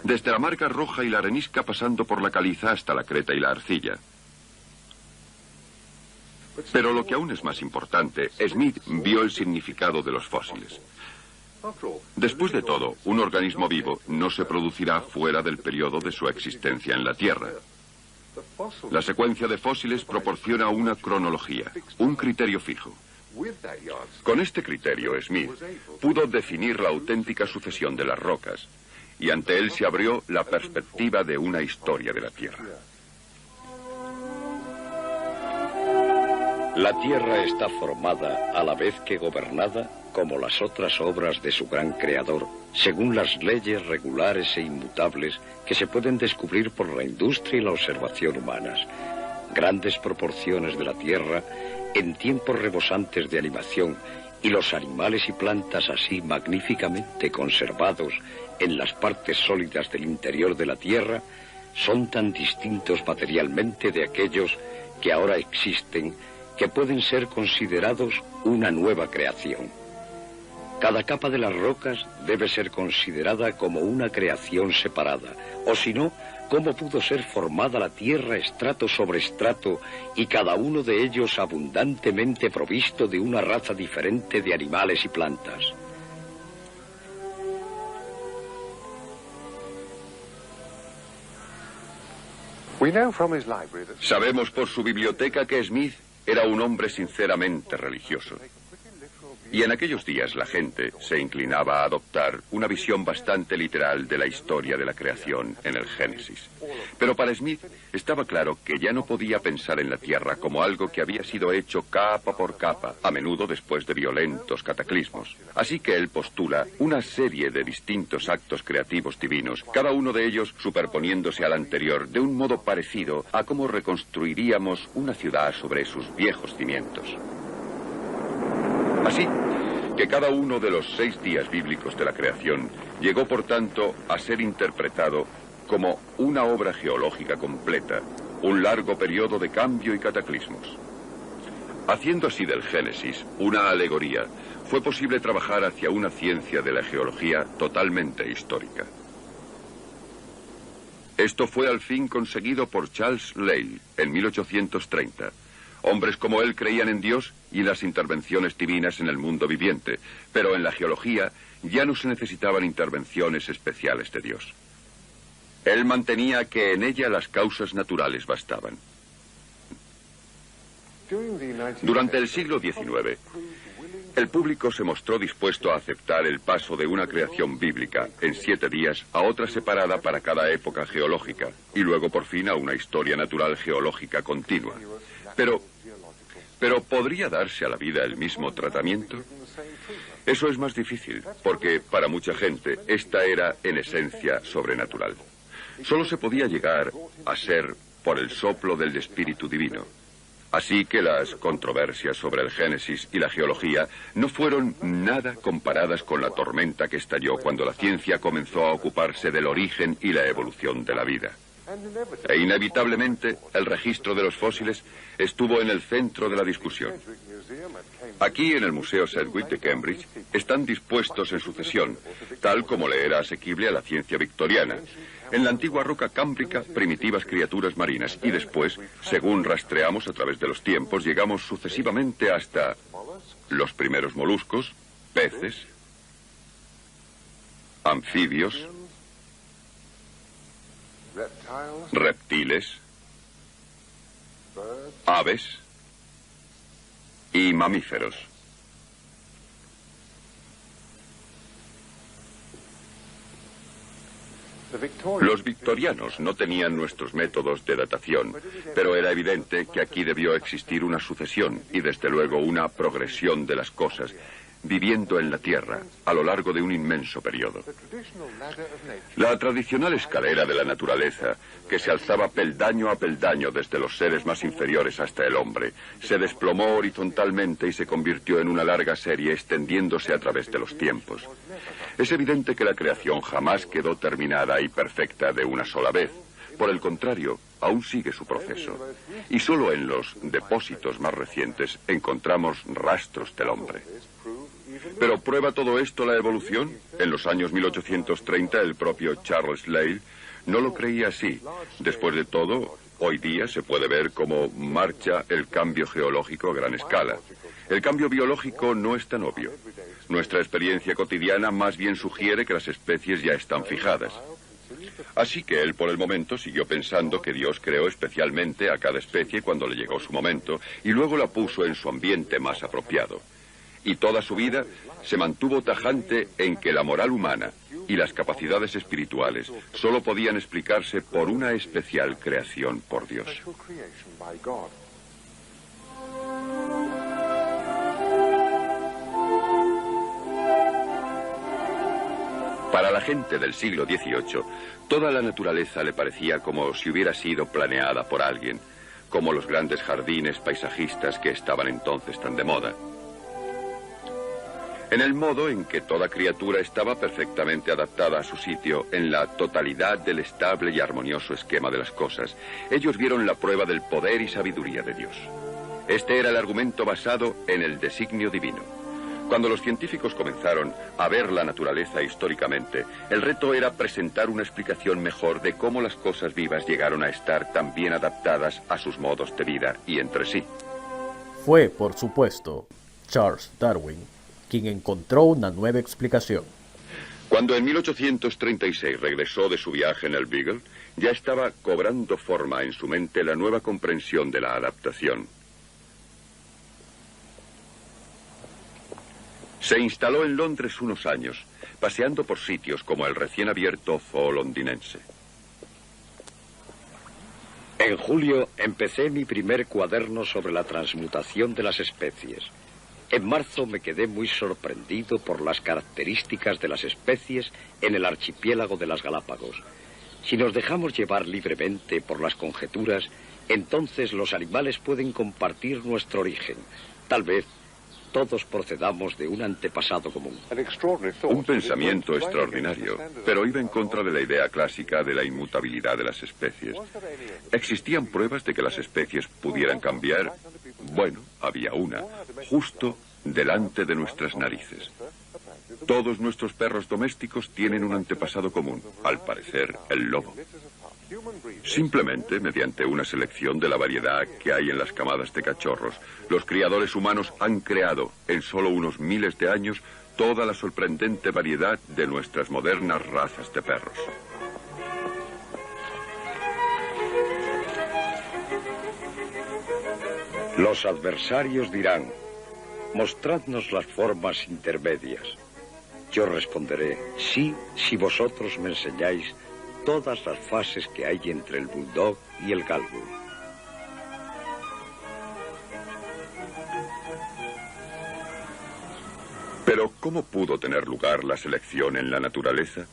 Desde la marca roja y la arenisca pasando por la caliza hasta la creta y la arcilla. Pero lo que aún es más importante, Smith vio el significado de los fósiles. Después de todo, un organismo vivo no se producirá fuera del periodo de su existencia en la Tierra. La secuencia de fósiles proporciona una cronología, un criterio fijo. Con este criterio, Smith pudo definir la auténtica sucesión de las rocas, y ante él se abrió la perspectiva de una historia de la Tierra. La Tierra está formada, a la vez que gobernada, como las otras obras de su gran creador, según las leyes regulares e inmutables que se pueden descubrir por la industria y la observación humanas. Grandes proporciones de la Tierra, en tiempos rebosantes de animación, y los animales y plantas así magníficamente conservados en las partes sólidas del interior de la Tierra, son tan distintos materialmente de aquellos que ahora existen, que pueden ser considerados una nueva creación. Cada capa de las rocas debe ser considerada como una creación separada, o si no, cómo pudo ser formada la tierra estrato sobre estrato y cada uno de ellos abundantemente provisto de una raza diferente de animales y plantas. Sabemos por su biblioteca que Smith era un hombre sinceramente religioso. Y en aquellos días la gente se inclinaba a adoptar una visión bastante literal de la historia de la creación en el Génesis. Pero para Smith estaba claro que ya no podía pensar en la Tierra como algo que había sido hecho capa por capa, a menudo después de violentos cataclismos. Así que él postula una serie de distintos actos creativos divinos, cada uno de ellos superponiéndose al anterior de un modo parecido a cómo reconstruiríamos una ciudad sobre sus viejos cimientos. Así que cada uno de los 6 días bíblicos de la creación llegó, por tanto, a ser interpretado como una obra geológica completa, un largo periodo de cambio y cataclismos. Haciendo así del Génesis una alegoría, fue posible trabajar hacia una ciencia de la geología totalmente histórica. Esto fue al fin conseguido por Charles Lyell en 1830. Hombres como él creían en Dios y en las intervenciones divinas en el mundo viviente, pero en la geología ya no se necesitaban intervenciones especiales de Dios. Él mantenía que en ella las causas naturales bastaban. Durante el siglo XIX, el público se mostró dispuesto a aceptar el paso de una creación bíblica en 7 días a otra separada para cada época geológica, y luego por fin a una historia natural geológica continua. Pero ¿podría darse a la vida el mismo tratamiento? Eso es más difícil, porque para mucha gente esta era en esencia sobrenatural. Solo se podía llegar a ser por el soplo del Espíritu Divino. Así que las controversias sobre el Génesis y la geología no fueron nada comparadas con la tormenta que estalló cuando la ciencia comenzó a ocuparse del origen y la evolución de la vida. E inevitablemente el registro de los fósiles estuvo en el centro de la discusión. Aquí en el Museo Sedgwick de Cambridge están dispuestos en sucesión, tal como le era asequible a la ciencia victoriana. En la antigua roca cámbrica, primitivas criaturas marinas, y después, según rastreamos a través de los tiempos, llegamos sucesivamente hasta los primeros moluscos, peces, anfibios, reptiles, aves y mamíferos. Los victorianos no tenían nuestros métodos de datación, pero era evidente que aquí debió existir una sucesión y desde luego una progresión de las cosas, viviendo en la Tierra a lo largo de un inmenso periodo. La tradicional escalera de la naturaleza, que se alzaba peldaño a peldaño desde los seres más inferiores hasta el hombre, se desplomó horizontalmente y se convirtió en una larga serie extendiéndose a través de los tiempos. Es evidente que la creación jamás quedó terminada y perfecta de una sola vez. Por el contrario, aún sigue su proceso. Y solo en los depósitos más recientes encontramos rastros del hombre. ¿Pero prueba todo esto la evolución? En los años 1830 el propio Charles Lyell no lo creía así. Después de todo, hoy día se puede ver cómo marcha el cambio geológico a gran escala. El cambio biológico no es tan obvio. Nuestra experiencia cotidiana más bien sugiere que las especies ya están fijadas. Así que él por el momento siguió pensando que Dios creó especialmente a cada especie cuando le llegó su momento y luego la puso en su ambiente más apropiado. Y toda su vida se mantuvo tajante en que la moral humana y las capacidades espirituales solo podían explicarse por una especial creación por Dios. Para la gente del siglo XVIII, toda la naturaleza le parecía como si hubiera sido planeada por alguien, como los grandes jardines paisajistas que estaban entonces tan de moda. En el modo en que toda criatura estaba perfectamente adaptada a su sitio en la totalidad del estable y armonioso esquema de las cosas, ellos vieron la prueba del poder y sabiduría de Dios. Este era el argumento basado en el designio divino. Cuando los científicos comenzaron a ver la naturaleza históricamente, el reto era presentar una explicación mejor de cómo las cosas vivas llegaron a estar tan bien adaptadas a sus modos de vida y entre sí. Fue, por supuesto, Charles Darwin quien encontró una nueva explicación. Cuando en 1836 regresó de su viaje en el Beagle, ya estaba cobrando forma en su mente la nueva comprensión de la adaptación. Se instaló en Londres unos años, paseando por sitios como el recién abierto Zoo londinense. En julio empecé mi primer cuaderno sobre la transmutación de las especies. En marzo me quedé muy sorprendido por las características de las especies en el archipiélago de las Galápagos. Si nos dejamos llevar libremente por las conjeturas, entonces los animales pueden compartir nuestro origen. Tal vez todos procedamos de un antepasado común. Un pensamiento extraordinario, pero iba en contra de la idea clásica de la inmutabilidad de las especies. ¿Existían pruebas de que las especies pudieran cambiar? Bueno, había una, justo delante de nuestras narices. Todos nuestros perros domésticos tienen un antepasado común, al parecer el lobo. Simplemente, mediante una selección de la variedad que hay en las camadas de cachorros, los criadores humanos han creado, en solo unos miles de años, toda la sorprendente variedad de nuestras modernas razas de perros. Los adversarios dirán: mostradnos las formas intermedias. Yo responderé: sí, si vosotros me enseñáis todas las fases que hay entre el bulldog y el galgo. Pero, ¿cómo pudo tener lugar la selección en la naturaleza?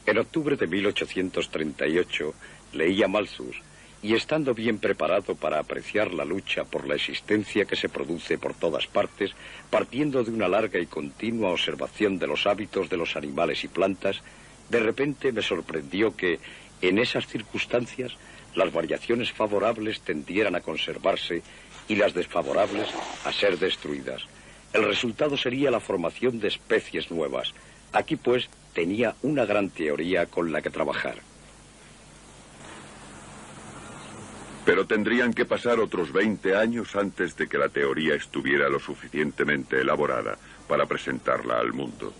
En octubre de 1838 leí a Malthus, y estando bien preparado para apreciar la lucha por la existencia que se produce por todas partes, partiendo de una larga y continua observación de los hábitos de los animales y plantas, de repente me sorprendió que, en esas circunstancias, las variaciones favorables tendieran a conservarse y las desfavorables a ser destruidas. El resultado sería la formación de especies nuevas. Aquí, pues, tenía una gran teoría con la que trabajar. Pero tendrían que pasar otros 20 años antes de que la teoría estuviera lo suficientemente elaborada para presentarla al mundo.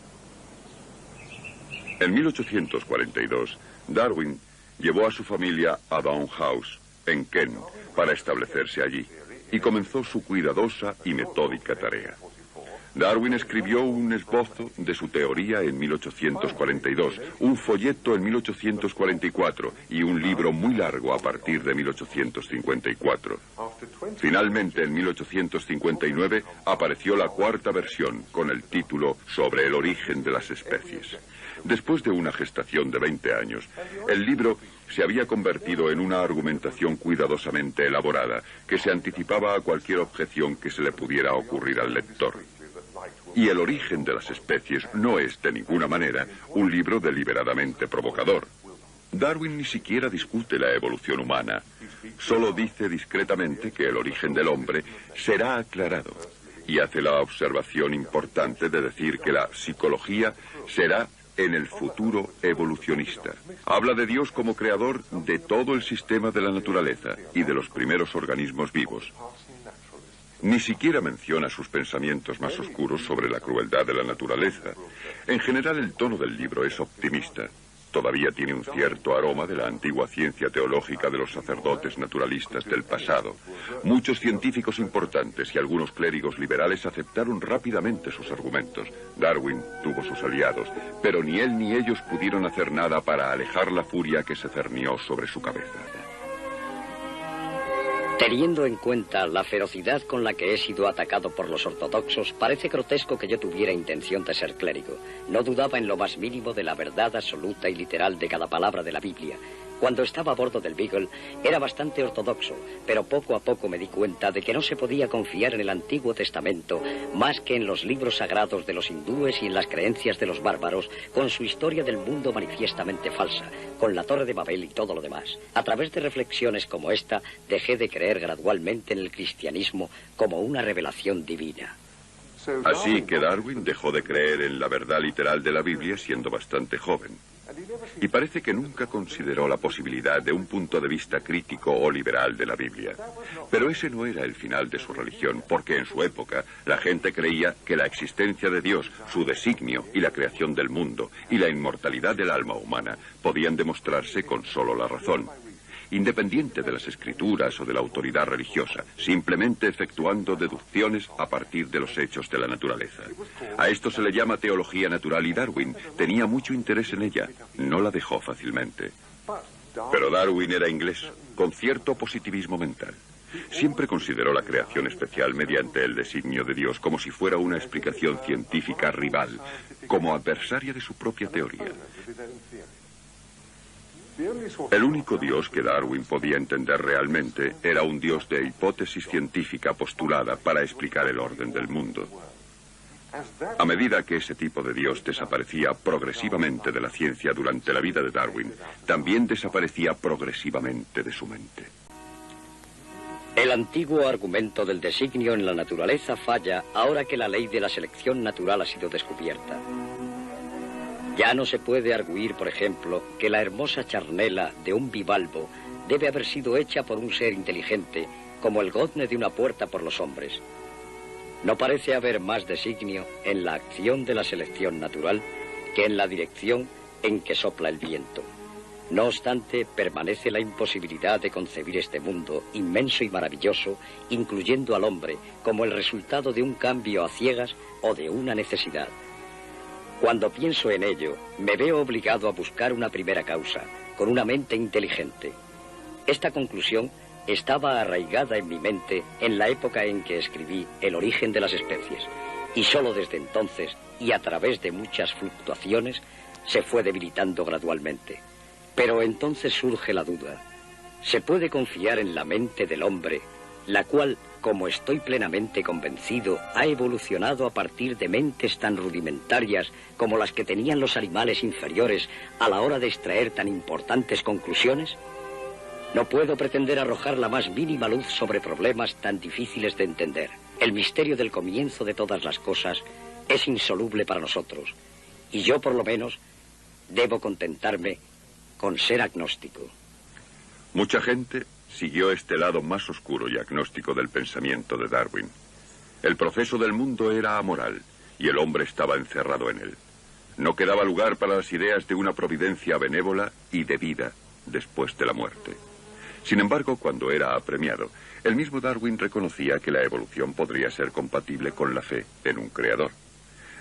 En 1842, Darwin llevó a su familia a Down House, en Kent, para establecerse allí, y comenzó su cuidadosa y metódica tarea. Darwin escribió un esbozo de su teoría en 1842, un folleto en 1844 y un libro muy largo a partir de 1854. Finalmente, en 1859, apareció la cuarta versión con el título Sobre el origen de las especies. Después de una gestación de 20 años, el libro se había convertido en una argumentación cuidadosamente elaborada que se anticipaba a cualquier objeción que se le pudiera ocurrir al lector. Y el origen de las especies no es, de ninguna manera, un libro deliberadamente provocador. Darwin ni siquiera discute la evolución humana. Solo dice discretamente que el origen del hombre será aclarado. Y hace la observación importante de decir que la psicología será en el futuro evolucionista. Habla de Dios como creador de todo el sistema de la naturaleza y de los primeros organismos vivos. Ni siquiera menciona sus pensamientos más oscuros sobre la crueldad de la naturaleza. En general, el tono del libro es optimista. Todavía tiene un cierto aroma de la antigua ciencia teológica de los sacerdotes naturalistas del pasado. Muchos científicos importantes y algunos clérigos liberales aceptaron rápidamente sus argumentos. Darwin tuvo sus aliados, pero ni él ni ellos pudieron hacer nada para alejar la furia que se cernió sobre su cabeza. Teniendo en cuenta la ferocidad con la que he sido atacado por los ortodoxos, parece grotesco que yo tuviera intención de ser clérigo. No dudaba en lo más mínimo de la verdad absoluta y literal de cada palabra de la Biblia. Cuando estaba a bordo del Beagle era bastante ortodoxo, pero poco a poco me di cuenta de que no se podía confiar en el Antiguo Testamento más que en los libros sagrados de los hindúes y en las creencias de los bárbaros, con su historia del mundo manifiestamente falsa, con la Torre de Babel y todo lo demás. A través de reflexiones como esta, dejé de creer gradualmente en el cristianismo como una revelación divina. Así que Darwin dejó de creer en la verdad literal de la Biblia siendo bastante joven. Y parece que nunca consideró la posibilidad de un punto de vista crítico o liberal de la Biblia. Pero ese no era el final de su religión, porque en su época la gente creía que la existencia de Dios, su designio y la creación del mundo y la inmortalidad del alma humana podían demostrarse con solo la razón, independiente de las escrituras o de la autoridad religiosa, simplemente efectuando deducciones a partir de los hechos de la naturaleza. A esto se le llama teología natural y Darwin tenía mucho interés en ella, no la dejó fácilmente. Pero Darwin era inglés, con cierto positivismo mental. Siempre consideró la creación especial mediante el designio de Dios como si fuera una explicación científica rival, como adversaria de su propia teoría. El único Dios que Darwin podía entender realmente era un Dios de hipótesis científica postulada para explicar el orden del mundo. A medida que ese tipo de Dios desaparecía progresivamente de la ciencia durante la vida de Darwin, también desaparecía progresivamente de su mente. El antiguo argumento del designio en la naturaleza falla ahora que la ley de la selección natural ha sido descubierta. Ya no se puede arguir, por ejemplo, que la hermosa charnela de un bivalvo debe haber sido hecha por un ser inteligente, como el gozne de una puerta por los hombres. No parece haber más designio en la acción de la selección natural que en la dirección en que sopla el viento. No obstante, permanece la imposibilidad de concebir este mundo inmenso y maravilloso, incluyendo al hombre, como el resultado de un cambio a ciegas o de una necesidad. Cuando pienso en ello, me veo obligado a buscar una primera causa, con una mente inteligente. Esta conclusión estaba arraigada en mi mente en la época en que escribí El origen de las especies, y solo desde entonces, y a través de muchas fluctuaciones, se fue debilitando gradualmente. Pero entonces surge la duda. ¿Se puede confiar en la mente del hombre, la cual, como estoy plenamente convencido, ha evolucionado a partir de mentes tan rudimentarias como las que tenían los animales inferiores a la hora de extraer tan importantes conclusiones? No puedo pretender arrojar la más mínima luz sobre problemas tan difíciles de entender. El misterio del comienzo de todas las cosas es insoluble para nosotros, y yo por lo menos debo contentarme con ser agnóstico. Mucha gente siguió este lado más oscuro y agnóstico del pensamiento de Darwin. El proceso del mundo era amoral y el hombre estaba encerrado en él. No quedaba lugar para las ideas de una providencia benévola y de vida después de la muerte. Sin embargo, cuando era apremiado, el mismo Darwin reconocía que la evolución podría ser compatible con la fe en un creador.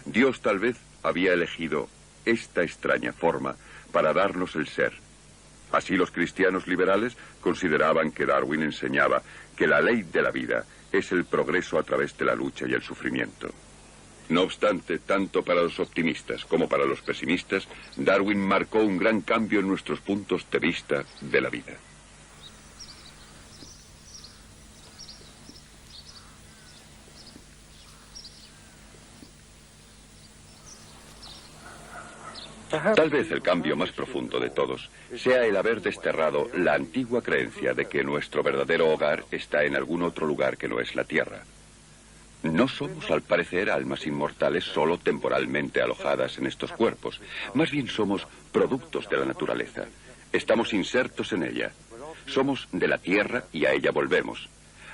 Dios tal vez había elegido esta extraña forma para darnos el ser. Así los cristianos liberales consideraban que Darwin enseñaba que la ley de la vida es el progreso a través de la lucha y el sufrimiento. No obstante, tanto para los optimistas como para los pesimistas, Darwin marcó un gran cambio en nuestros puntos de vista de la vida. Tal vez el cambio más profundo de todos sea el haber desterrado la antigua creencia de que nuestro verdadero hogar está en algún otro lugar que no es la Tierra. No somos, al parecer, almas inmortales solo temporalmente alojadas en estos cuerpos. Más bien somos productos de la naturaleza. Estamos insertos en ella. Somos de la Tierra y a ella volvemos.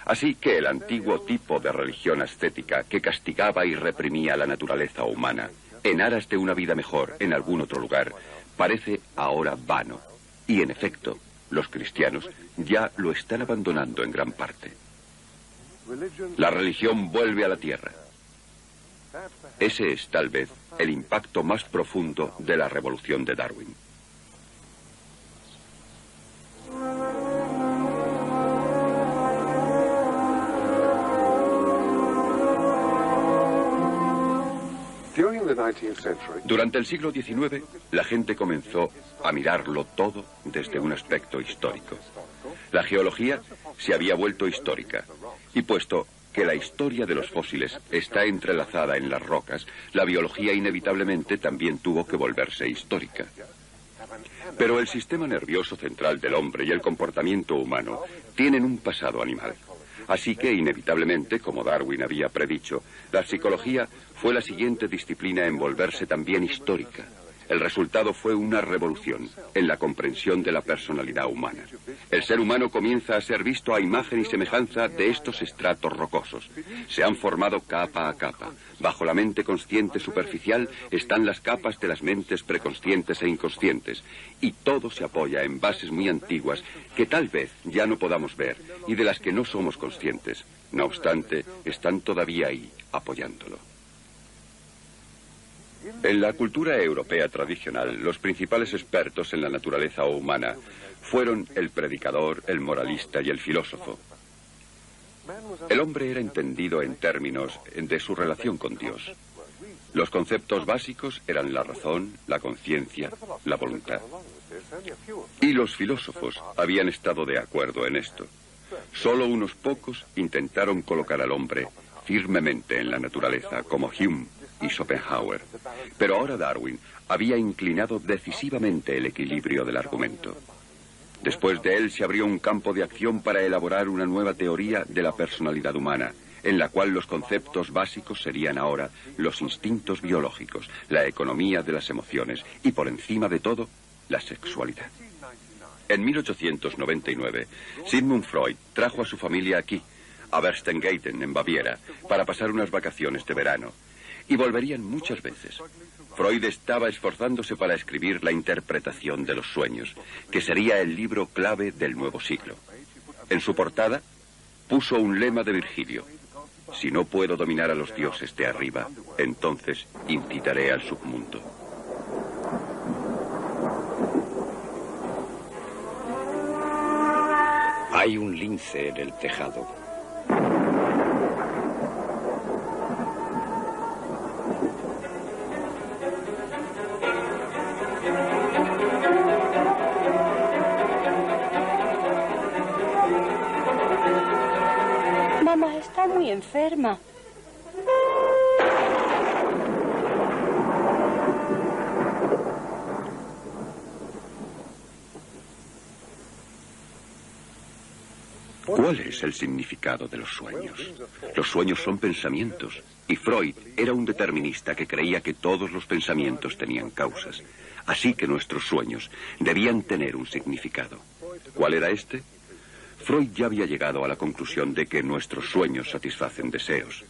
Así que el antiguo tipo de religión ascética que castigaba y reprimía la naturaleza humana en aras de una vida mejor en algún otro lugar, parece ahora vano. Y en efecto, los cristianos ya lo están abandonando en gran parte. La religión vuelve a la tierra. Ese es, tal vez, el impacto más profundo de la revolución de Darwin. Durante el siglo XIX, la gente comenzó a mirarlo todo desde un aspecto histórico. La geología se había vuelto histórica, y puesto que la historia de los fósiles está entrelazada en las rocas, la biología inevitablemente también tuvo que volverse histórica. Pero el sistema nervioso central del hombre y el comportamiento humano tienen un pasado animal. Así que, inevitablemente, como Darwin había predicho, la psicología fue la siguiente disciplina en volverse también histórica. El resultado fue una revolución en la comprensión de la personalidad humana. El ser humano comienza a ser visto a imagen y semejanza de estos estratos rocosos. Se han formado capa a capa. Bajo la mente consciente superficial están las capas de las mentes preconscientes e inconscientes. Y todo se apoya en bases muy antiguas que tal vez ya no podamos ver y de las que no somos conscientes. No obstante, están todavía ahí, apoyándolo. En la cultura europea tradicional, los principales expertos en la naturaleza humana fueron el predicador, el moralista y el filósofo. El hombre era entendido en términos de su relación con Dios. Los conceptos básicos eran la razón, la conciencia, la voluntad. Y los filósofos habían estado de acuerdo en esto. Solo unos pocos intentaron colocar al hombre firmemente en la naturaleza, como Hume y Schopenhauer. Pero ahora Darwin había inclinado decisivamente el equilibrio del argumento. Después de él se abrió un campo de acción para elaborar una nueva teoría de la personalidad humana, en la cual los conceptos básicos serían ahora los instintos biológicos, la economía de las emociones y, por encima de todo, la sexualidad. En 1899, Sigmund Freud trajo a su familia aquí, a Berchtesgaden, en Baviera, para pasar unas vacaciones de verano. Y volverían muchas veces. Freud estaba esforzándose para escribir La interpretación de los sueños, que sería el libro clave del nuevo siglo. En su portada puso un lema de Virgilio: si no puedo dominar a los dioses de arriba, entonces incitaré al submundo. Hay un lince en el tejado. Mamá está muy enferma. ¿Cuál es el significado de los sueños? Los sueños son pensamientos, y Freud era un determinista que creía que todos los pensamientos tenían causas. Así que nuestros sueños debían tener un significado. ¿Cuál era este? Freud ya había llegado a la conclusión de que nuestros sueños satisfacen deseos.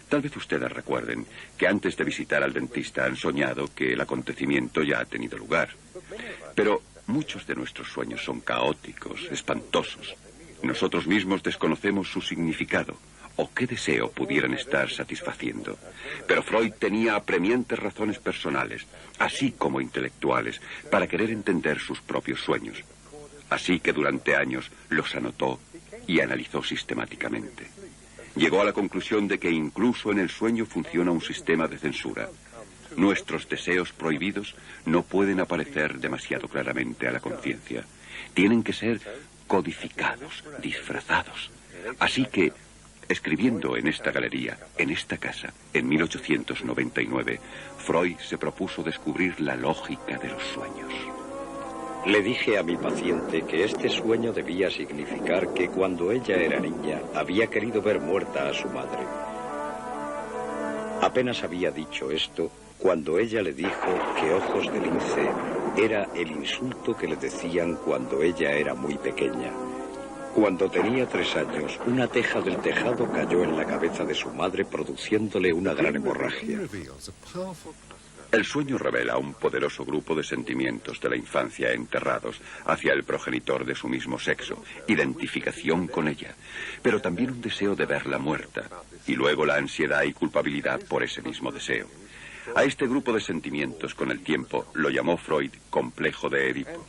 Tal vez ustedes recuerden que antes de visitar al dentista han soñado que el acontecimiento ya ha tenido lugar. Pero muchos de nuestros sueños son caóticos, espantosos. Nosotros mismos desconocemos su significado o qué deseo pudieran estar satisfaciendo. Pero Freud tenía apremiantes razones personales, así como intelectuales, para querer entender sus propios sueños. Así que durante años los anotó y analizó sistemáticamente. Llegó a la conclusión de que incluso en el sueño funciona un sistema de censura. Nuestros deseos prohibidos no pueden aparecer demasiado claramente a la conciencia. Tienen que ser codificados, disfrazados. Así que, escribiendo en esta galería, en esta casa, en 1899, Freud se propuso descubrir la lógica de los sueños. Le dije a mi paciente que este sueño debía significar que cuando ella era niña había querido ver muerta a su madre. Apenas había dicho esto cuando ella le dijo que ojos de lince era el insulto que le decían cuando ella era muy pequeña. Cuando tenía 3 años, una teja del tejado cayó en la cabeza de su madre, produciéndole una gran hemorragia. El sueño revela un poderoso grupo de sentimientos de la infancia enterrados hacia el progenitor de su mismo sexo, identificación con ella, pero también un deseo de verla muerta, y luego la ansiedad y culpabilidad por ese mismo deseo. A este grupo de sentimientos, con el tiempo, lo llamó Freud complejo de Edipo,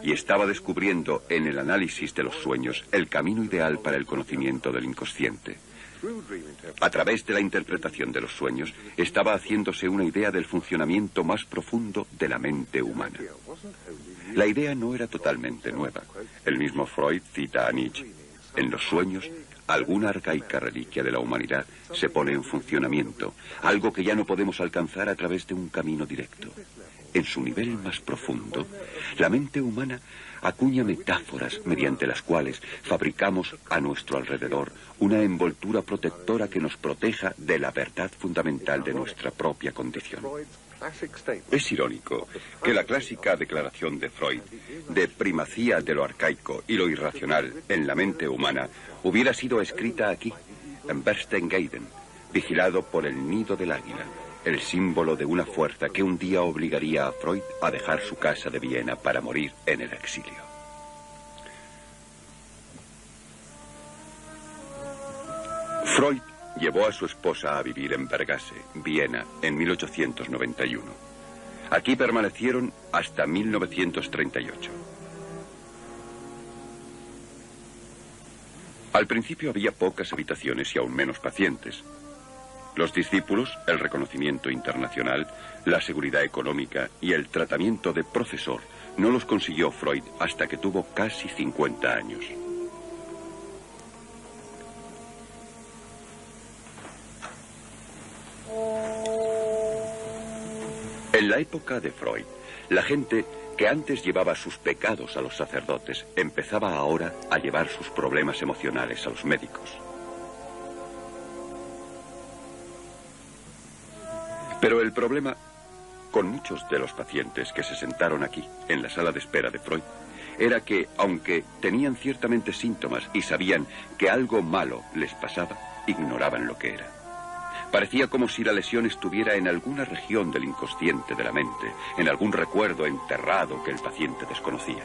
y estaba descubriendo en el análisis de los sueños el camino ideal para el conocimiento del inconsciente. A través de la interpretación de los sueños, estaba haciéndose una idea del funcionamiento más profundo de la mente humana. La idea no era totalmente nueva. El mismo Freud cita a Nietzsche. En los sueños, alguna arcaica reliquia de la humanidad se pone en funcionamiento, algo que ya no podemos alcanzar a través de un camino directo. en su nivel más profundo, la mente humana acuña metáforas mediante las cuales fabricamos a nuestro alrededor una envoltura protectora que nos proteja de la verdad fundamental de nuestra propia condición. Es irónico que la clásica declaración de Freud de primacía de lo arcaico y lo irracional en la mente humana hubiera sido escrita aquí, en Berchtesgaden, vigilado por el nido del águila, el símbolo de una fuerza que un día obligaría a Freud a dejar su casa de Viena para morir en el exilio. Freud llevó a su esposa a vivir en Bergase, Viena, en 1891. Aquí permanecieron hasta 1938. Al principio había pocas habitaciones y aún menos pacientes. Los discípulos, el reconocimiento internacional, la seguridad económica y el tratamiento de profesor no los consiguió Freud hasta que tuvo casi 50 años. En la época de Freud, la gente que antes llevaba sus pecados a los sacerdotes empezaba ahora a llevar sus problemas emocionales a los médicos. Pero el problema con muchos de los pacientes que se sentaron aquí, en la sala de espera de Freud, era que, aunque tenían ciertamente síntomas y sabían que algo malo les pasaba, ignoraban lo que era. Parecía como si la lesión estuviera en alguna región del inconsciente de la mente, en algún recuerdo enterrado que el paciente desconocía.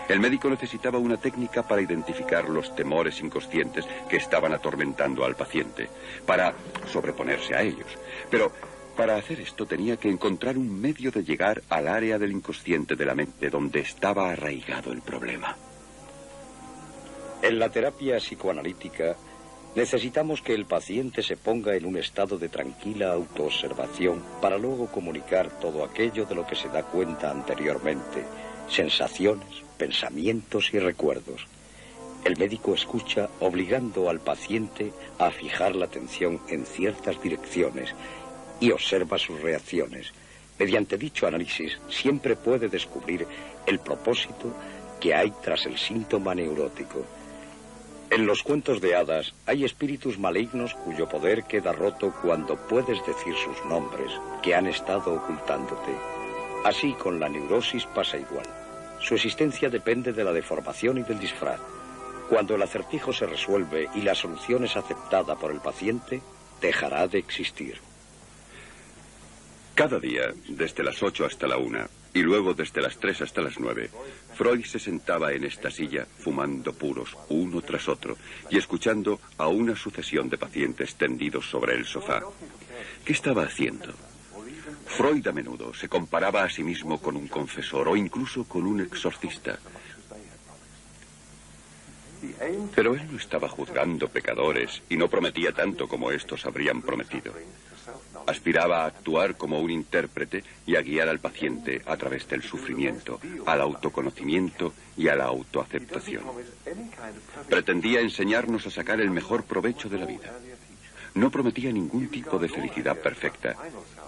El médico necesitaba una técnica para identificar los temores inconscientes que estaban atormentando al paciente, para sobreponerse a ellos. Pero para hacer esto tenía que encontrar un medio de llegar al área del inconsciente de la mente donde estaba arraigado el problema. En la terapia psicoanalítica necesitamos que el paciente se ponga en un estado de tranquila autoobservación para luego comunicar todo aquello de lo que se da cuenta anteriormente, sensaciones, pensamientos y recuerdos. El médico escucha obligando al paciente a fijar la atención en ciertas direcciones y observa sus reacciones. Mediante dicho análisis siempre puede descubrir el propósito que hay tras el síntoma neurótico. En los cuentos de hadas hay espíritus malignos cuyo poder queda roto cuando puedes decir sus nombres, que han estado ocultándote. Así con la neurosis pasa igual. Su existencia depende de la deformación y del disfraz. Cuando el acertijo se resuelve y la solución es aceptada por el paciente, dejará de existir. Cada día, desde las 8 hasta la 1, y luego desde las 3 hasta las 9, Freud se sentaba en esta silla fumando puros uno tras otro y escuchando a una sucesión de pacientes tendidos sobre el sofá. ¿Qué estaba haciendo? Freud a menudo se comparaba a sí mismo con un confesor o incluso con un exorcista. Pero él no estaba juzgando pecadores y no prometía tanto como estos habrían prometido. Aspiraba a actuar como un intérprete y a guiar al paciente a través del sufrimiento, al autoconocimiento y a la autoaceptación. Pretendía enseñarnos a sacar el mejor provecho de la vida. No prometía ningún tipo de felicidad perfecta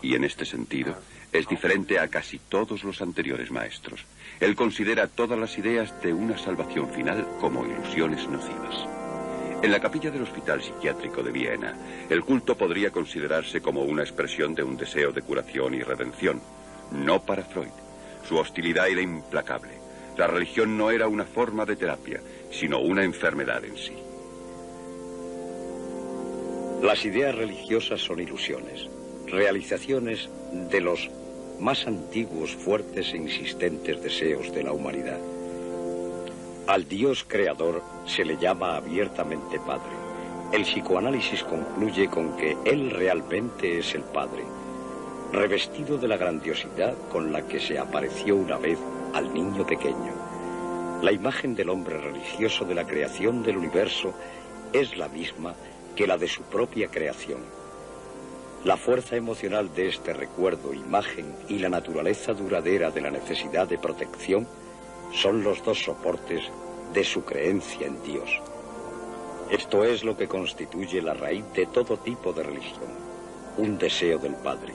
y en este sentido es diferente a casi todos los anteriores maestros. Él considera todas las ideas de una salvación final como ilusiones nocivas. En la capilla del Hospital Psiquiátrico de Viena, el culto podría considerarse como una expresión de un deseo de curación y redención. No para Freud. Su hostilidad era implacable. La religión no era una forma de terapia, sino una enfermedad en sí. Las ideas religiosas son ilusiones, realizaciones de los más antiguos, fuertes e insistentes deseos de la humanidad. Al Dios creador se le llama abiertamente Padre. El psicoanálisis concluye con que Él realmente es el Padre, revestido de la grandiosidad con la que se apareció una vez al niño pequeño. La imagen del hombre religioso de la creación del universo es la misma que la de su propia creación. La fuerza emocional de este recuerdo, imagen y la naturaleza duradera de la necesidad de protección son los dos soportes de su creencia en Dios. Esto es lo que constituye la raíz de todo tipo de religión, un deseo del Padre.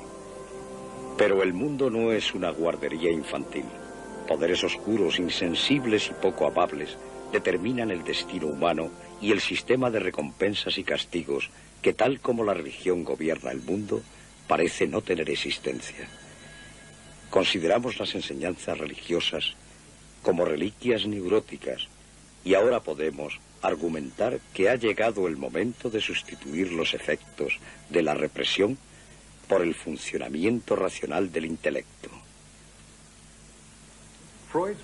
Pero el mundo no es una guardería infantil. Poderes oscuros, insensibles y poco amables determinan el destino humano y el sistema de recompensas y castigos que, tal como la religión gobierna el mundo, parece no tener existencia. Consideramos las enseñanzas religiosas como reliquias neuróticas y ahora podemos argumentar que ha llegado el momento de sustituir los efectos de la represión por el funcionamiento racional del intelecto.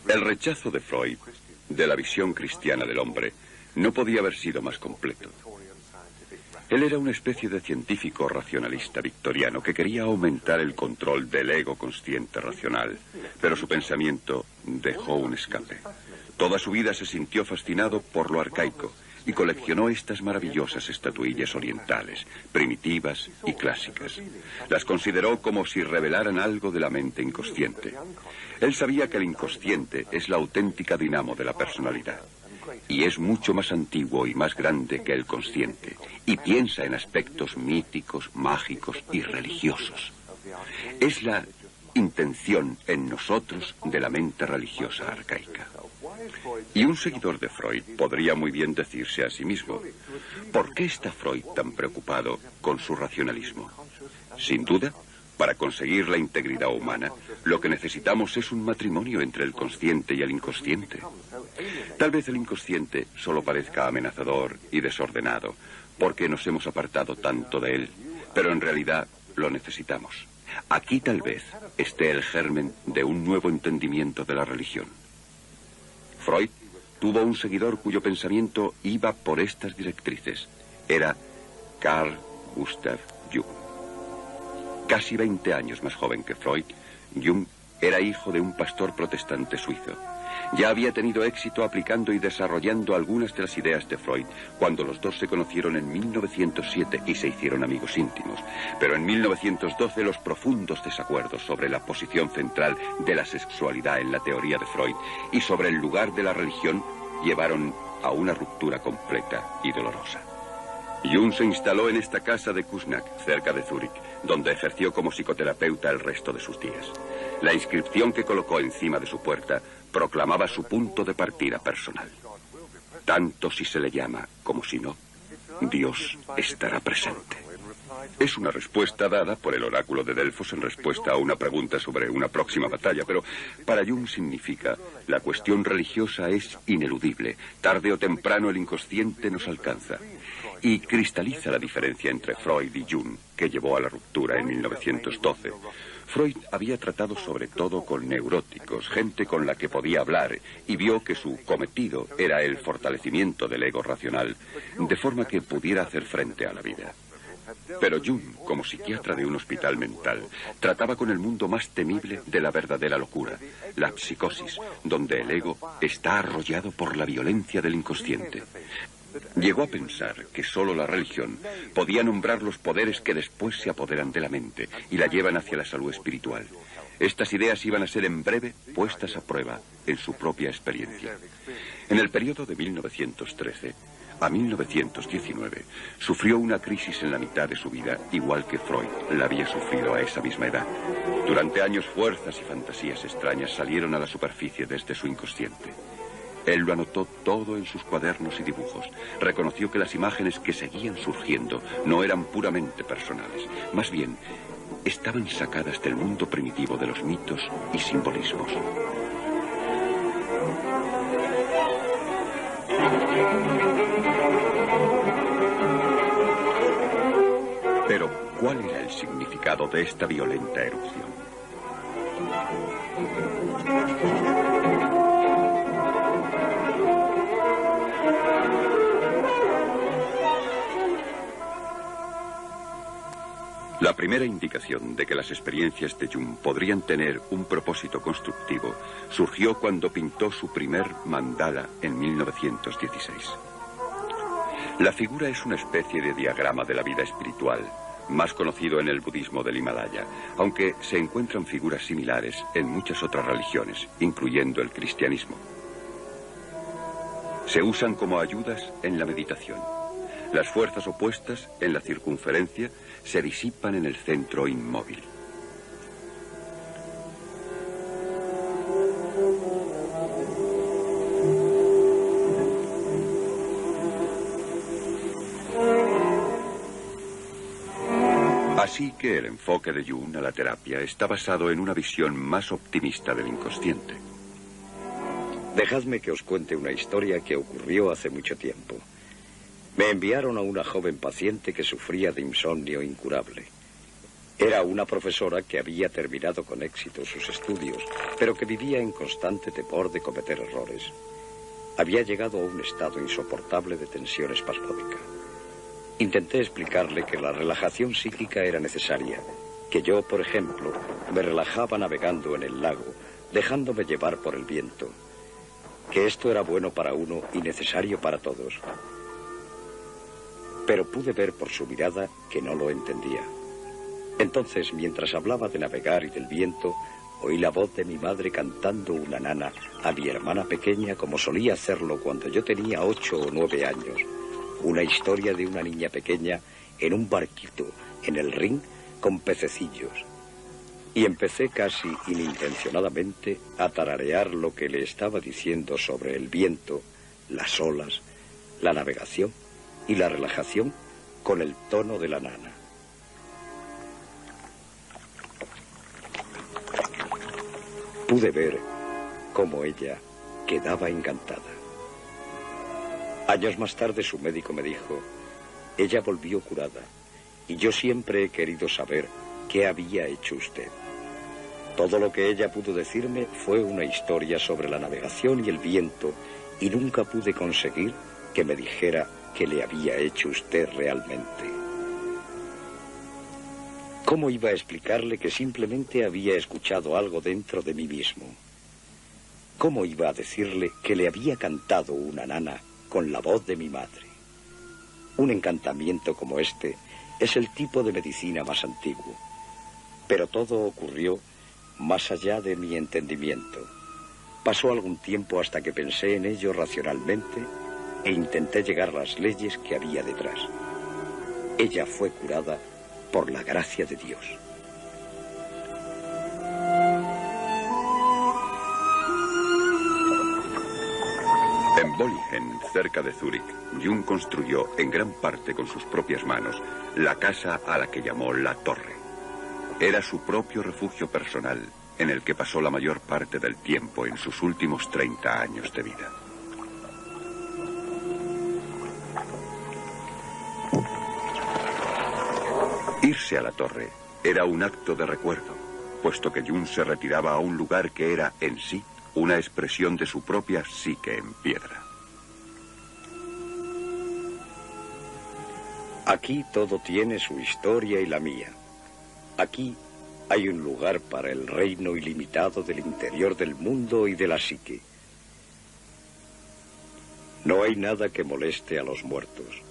El rechazo de Freud de la visión cristiana del hombre no podía haber sido más completo. Él era una especie de científico racionalista victoriano que quería aumentar el control del ego consciente racional, pero su pensamiento dejó un escape. Toda su vida se sintió fascinado por lo arcaico y coleccionó estas maravillosas estatuillas orientales, primitivas y clásicas. Las consideró como si revelaran algo de la mente inconsciente. Él sabía que el inconsciente es la auténtica dinamo de la personalidad. Y es mucho más antiguo y más grande que el consciente, y piensa en aspectos míticos, mágicos y religiosos. Es la intención en nosotros de la mente religiosa arcaica. Y un seguidor de Freud podría muy bien decirse a sí mismo, ¿por qué está Freud tan preocupado con su racionalismo? Sin duda, para conseguir la integridad humana, lo que necesitamos es un matrimonio entre el consciente y el inconsciente. Tal vez el inconsciente solo parezca amenazador y desordenado, porque nos hemos apartado tanto de él, pero en realidad lo necesitamos. Aquí tal vez esté el germen de un nuevo entendimiento de la religión. Freud tuvo un seguidor cuyo pensamiento iba por estas directrices. Era Carl Gustav Jung. Casi 20 años más joven que Freud, Jung era hijo de un pastor protestante suizo. Ya había tenido éxito aplicando y desarrollando algunas de las ideas de Freud cuando los dos se conocieron en 1907 y se hicieron amigos íntimos. Pero en 1912 los profundos desacuerdos sobre la posición central de la sexualidad en la teoría de Freud y sobre el lugar de la religión llevaron a una ruptura completa y dolorosa. Jung se instaló en esta casa de Kuznach, cerca de Zúrich, donde ejerció como psicoterapeuta el resto de sus días. La inscripción que colocó encima de su puerta proclamaba su punto de partida personal. Tanto si se le llama como si no, Dios estará presente. Es una respuesta dada por el oráculo de Delfos en respuesta a una pregunta sobre una próxima batalla, pero para Jung significa: la cuestión religiosa es ineludible, tarde o temprano el inconsciente nos alcanza. Y cristaliza la diferencia entre Freud y Jung, que llevó a la ruptura en 1912. Freud había tratado sobre todo con neuróticos, gente con la que podía hablar, y vio que su cometido era el fortalecimiento del ego racional, de forma que pudiera hacer frente a la vida. Pero Jung, como psiquiatra de un hospital mental, trataba con el mundo más temible de la verdadera locura, la psicosis, donde el ego está arrollado por la violencia del inconsciente. Llegó a pensar que solo la religión podía nombrar los poderes que después se apoderan de la mente y la llevan hacia la salud espiritual. Estas ideas iban a ser en breve puestas a prueba en su propia experiencia. En el periodo de 1913 a 1919 sufrió una crisis en la mitad de su vida, igual que Freud la había sufrido a esa misma edad. Durante años, fuerzas y fantasías extrañas salieron a la superficie desde su inconsciente. Él lo anotó todo en sus cuadernos y dibujos. Reconoció que las imágenes que seguían surgiendo no eran puramente personales. Más bien, estaban sacadas del mundo primitivo de los mitos y simbolismos. Pero, ¿cuál era el significado de esta violenta erupción? La primera indicación de que las experiencias de Jung podrían tener un propósito constructivo surgió cuando pintó su primer mandala en 1916. La figura es una especie de diagrama de la vida espiritual, más conocido en el budismo del Himalaya, aunque se encuentran figuras similares en muchas otras religiones, incluyendo el cristianismo. Se usan como ayudas en la meditación. Las fuerzas opuestas en la circunferencia se disipan en el centro inmóvil. Así que el enfoque de Jung a la terapia está basado en una visión más optimista del inconsciente. Dejadme que os cuente una historia que ocurrió hace mucho tiempo. Me enviaron a una joven paciente que sufría de insomnio incurable. Era una profesora que había terminado con éxito sus estudios, pero que vivía en constante temor de cometer errores. Había llegado a un estado insoportable de tensión espasmódica. Intenté explicarle que la relajación psíquica era necesaria, que yo, por ejemplo, me relajaba navegando en el lago, dejándome llevar por el viento, que esto era bueno para uno y necesario para todos. Pero pude ver por su mirada que no lo entendía. Entonces, mientras hablaba de navegar y del viento, oí la voz de mi madre cantando una nana a mi hermana pequeña como solía hacerlo cuando yo tenía 8 o 9 años. Una historia de una niña pequeña en un barquito en el Rin con pececillos. Y empecé casi inintencionadamente a tararear lo que le estaba diciendo sobre el viento, las olas, la navegación y la relajación con el tono de la nana. Pude ver cómo ella quedaba encantada. Años más tarde su médico me dijo, ella volvió curada y yo siempre he querido saber qué había hecho usted. Todo lo que ella pudo decirme fue una historia sobre la navegación y el viento y nunca pude conseguir que me dijera qué le había hecho usted realmente. ¿Cómo iba a explicarle que simplemente había escuchado algo dentro de mí mismo? ¿Cómo iba a decirle que le había cantado una nana con la voz de mi madre? Un encantamiento como este es el tipo de medicina más antiguo, pero todo ocurrió más allá de mi entendimiento. Pasó algún tiempo hasta que pensé en ello racionalmente e intenté llegar a las leyes que había detrás. Ella fue curada por la gracia de Dios. En Bollingen, cerca de Zúrich, Jung construyó, en gran parte con sus propias manos, la casa a la que llamó La Torre. Era su propio refugio personal, en el que pasó la mayor parte del tiempo en sus últimos 30 años de vida. Irse a la torre era un acto de recuerdo, puesto que Jung se retiraba a un lugar que era, en sí, una expresión de su propia psique en piedra. Aquí todo tiene su historia y la mía. Aquí hay un lugar para el reino ilimitado del interior del mundo y de la psique. No hay nada que moleste a los muertos,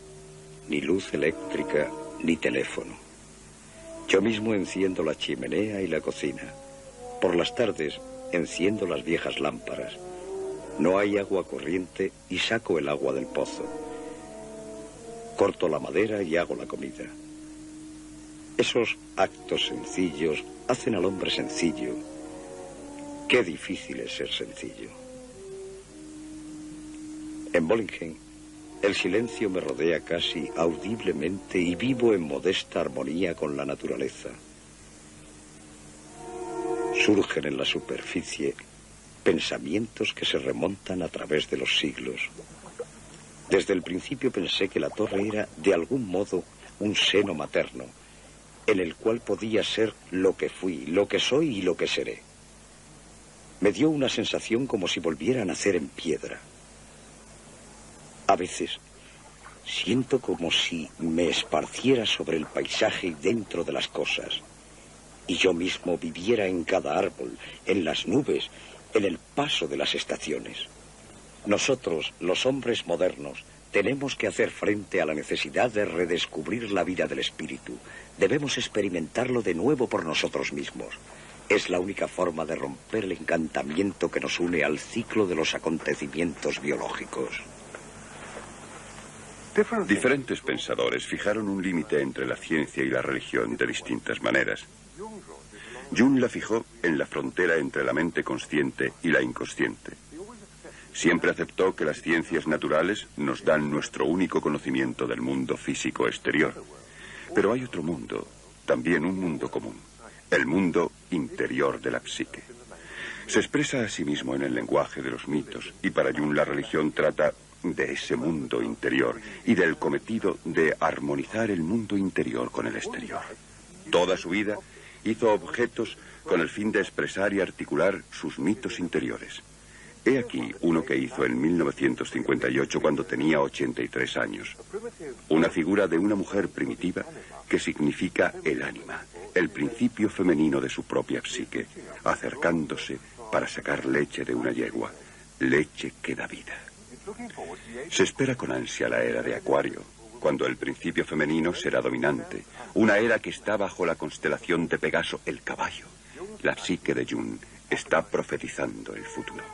ni luz eléctrica, ni teléfono. Yo mismo enciendo la chimenea y la cocina. Por las tardes enciendo las viejas lámparas. No hay agua corriente y saco el agua del pozo. Corto la madera y hago la comida. Esos actos sencillos hacen al hombre sencillo. Qué difícil es ser sencillo. En Bollingen, el silencio me rodea casi audiblemente y vivo en modesta armonía con la naturaleza. Surgen en la superficie pensamientos que se remontan a través de los siglos. Desde el principio pensé que la torre era, de algún modo, un seno materno, en el cual podía ser lo que fui, lo que soy y lo que seré. Me dio una sensación como si volviera a nacer en piedra. A veces siento como si me esparciera sobre el paisaje y dentro de las cosas, y yo mismo viviera en cada árbol, en las nubes, en el paso de las estaciones. Nosotros, los hombres modernos, tenemos que hacer frente a la necesidad de redescubrir la vida del espíritu. Debemos experimentarlo de nuevo por nosotros mismos. Es la única forma de romper el encantamiento que nos une al ciclo de los acontecimientos biológicos. Diferentes pensadores fijaron un límite entre la ciencia y la religión de distintas maneras. Jung la fijó en la frontera entre la mente consciente y la inconsciente. Siempre aceptó que las ciencias naturales nos dan nuestro único conocimiento del mundo físico exterior. Pero hay otro mundo, también un mundo común, el mundo interior de la psique. Se expresa a sí mismo en el lenguaje de los mitos, y para Jung la religión trata de ese mundo interior y del cometido de armonizar el mundo interior con el exterior. Toda su vida hizo objetos con el fin de expresar y articular sus mitos interiores. He aquí uno que hizo en 1958 cuando tenía 83 años. Una figura de una mujer primitiva que significa el ánima, el principio femenino de su propia psique, acercándose para sacar leche de una yegua, leche que da vida. Se espera con ansia la era de Acuario, cuando el principio femenino será dominante, una era que está bajo la constelación de Pegaso, el caballo. La psique de Jung está profetizando el futuro.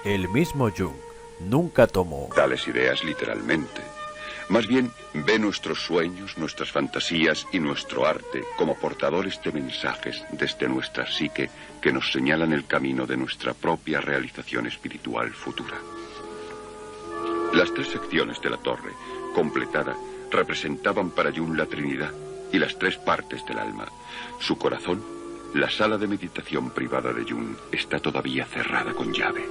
El mismo Jung nunca tomó Tales ideas literalmente. Más bien ve nuestros sueños, nuestras fantasías y nuestro arte como portadores de mensajes desde nuestra psique que nos señalan el camino de nuestra propia realización espiritual futura. Las 3 secciones de la torre, completada, representaban para Jung la Trinidad y las 3 partes del alma. Su corazón, la sala de meditación privada de Jung, está todavía cerrada con llave.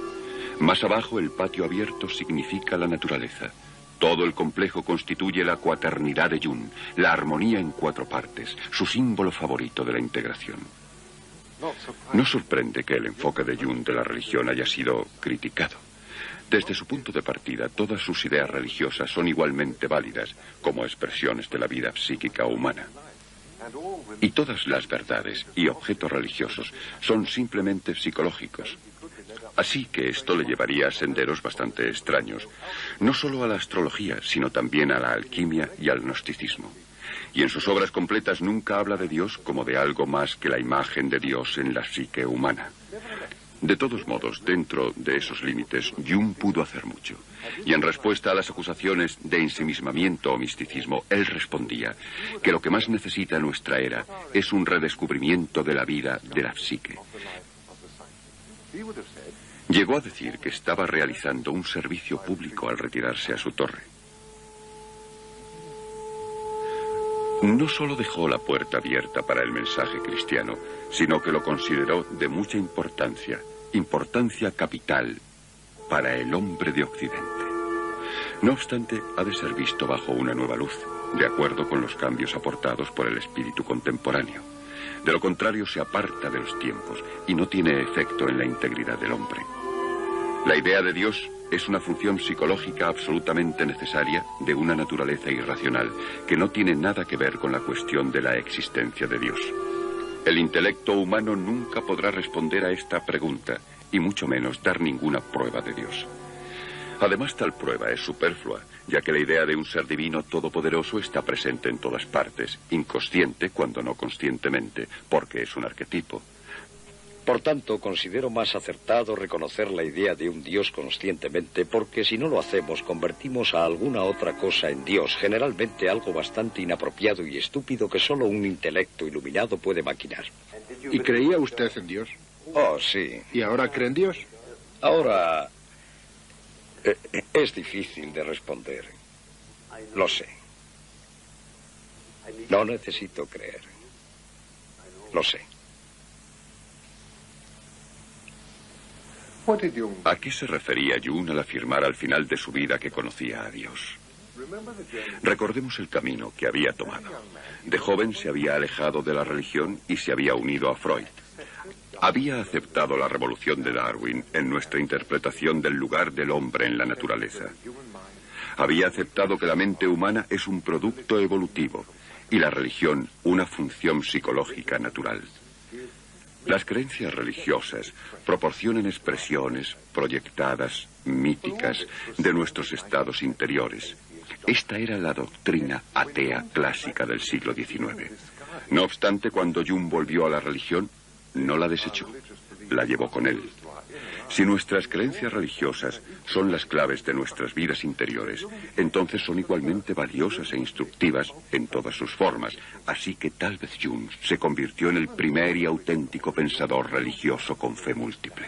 Más abajo, el patio abierto significa la naturaleza. Todo el complejo constituye la cuaternidad de Jung, la armonía en 4 partes, su símbolo favorito de la integración. No sorprende que el enfoque de Jung de la religión haya sido criticado. Desde su punto de partida, todas sus ideas religiosas son igualmente válidas como expresiones de la vida psíquica humana. Y todas las verdades y objetos religiosos son simplemente psicológicos. Así que esto le llevaría a senderos bastante extraños, no solo a la astrología, sino también a la alquimia y al gnosticismo. Y en sus obras completas nunca habla de Dios como de algo más que la imagen de Dios en la psique humana. De todos modos, dentro de esos límites, Jung pudo hacer mucho. Y en respuesta a las acusaciones de ensimismamiento o misticismo, él respondía que lo que más necesita nuestra era es un redescubrimiento de la vida de la psique. Llegó a decir que estaba realizando un servicio público al retirarse a su torre. No solo dejó la puerta abierta para el mensaje cristiano, sino que lo consideró de mucha importancia, importancia capital para el hombre de Occidente. No obstante, ha de ser visto bajo una nueva luz, de acuerdo con los cambios aportados por el espíritu contemporáneo. De lo contrario, se aparta de los tiempos y no tiene efecto en la integridad del hombre. La idea de Dios es una función psicológica absolutamente necesaria de una naturaleza irracional que no tiene nada que ver con la cuestión de la existencia de Dios. El intelecto humano nunca podrá responder a esta pregunta y mucho menos dar ninguna prueba de Dios. Además, tal prueba es superflua, ya que la idea de un ser divino todopoderoso está presente en todas partes, inconsciente cuando no conscientemente, porque es un arquetipo. Por tanto, considero más acertado reconocer la idea de un Dios conscientemente, porque si no lo hacemos, convertimos a alguna otra cosa en Dios, generalmente algo bastante inapropiado y estúpido que solo un intelecto iluminado puede maquinar. ¿Y creía usted en Dios? Oh, sí. ¿Y ahora cree en Dios? Ahora... es difícil de responder. Lo sé. No necesito creer. Lo sé. ¿A qué se refería Jung al afirmar al final de su vida que conocía a Dios? Recordemos el camino que había tomado. De joven se había alejado de la religión y se había unido a Freud. Había aceptado la revolución de Darwin en nuestra interpretación del lugar del hombre en la naturaleza. Había aceptado que la mente humana es un producto evolutivo y la religión una función psicológica natural. Las creencias religiosas proporcionan expresiones proyectadas, míticas, de nuestros estados interiores. Esta era la doctrina atea clásica del siglo XIX. No obstante, cuando Jung volvió a la religión, no la desechó, la llevó con él. Si nuestras creencias religiosas son las claves de nuestras vidas interiores, entonces son igualmente valiosas e instructivas en todas sus formas. Así que tal vez Jung se convirtió en el primer y auténtico pensador religioso con fe múltiple.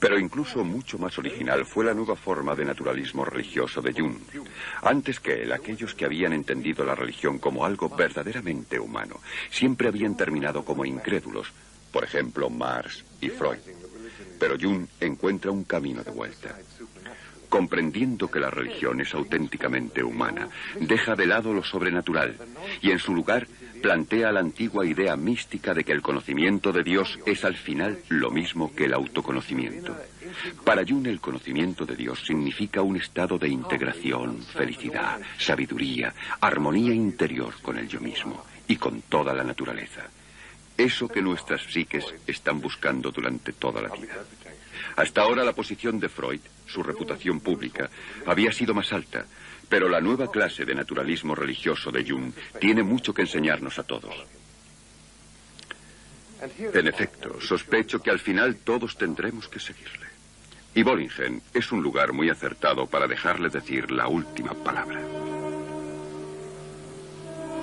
Pero incluso mucho más original fue la nueva forma de naturalismo religioso de Jung. Antes que él, aquellos que habían entendido la religión como algo verdaderamente humano, siempre habían terminado como incrédulos, por ejemplo, Marx y Freud. Pero Jung encuentra un camino de vuelta. Comprendiendo que la religión es auténticamente humana, deja de lado lo sobrenatural y en su lugar plantea la antigua idea mística de que el conocimiento de Dios es al final lo mismo que el autoconocimiento. Para Jung el conocimiento de Dios significa un estado de integración, felicidad, sabiduría, armonía interior con el yo mismo y con toda la naturaleza. Eso que nuestras psiques están buscando durante toda la vida. Hasta ahora la posición de Freud, su reputación pública, había sido más alta, pero la nueva clase de naturalismo religioso de Jung tiene mucho que enseñarnos a todos. En efecto, sospecho que al final todos tendremos que seguirle. Y Bollingen es un lugar muy acertado para dejarle decir la última palabra.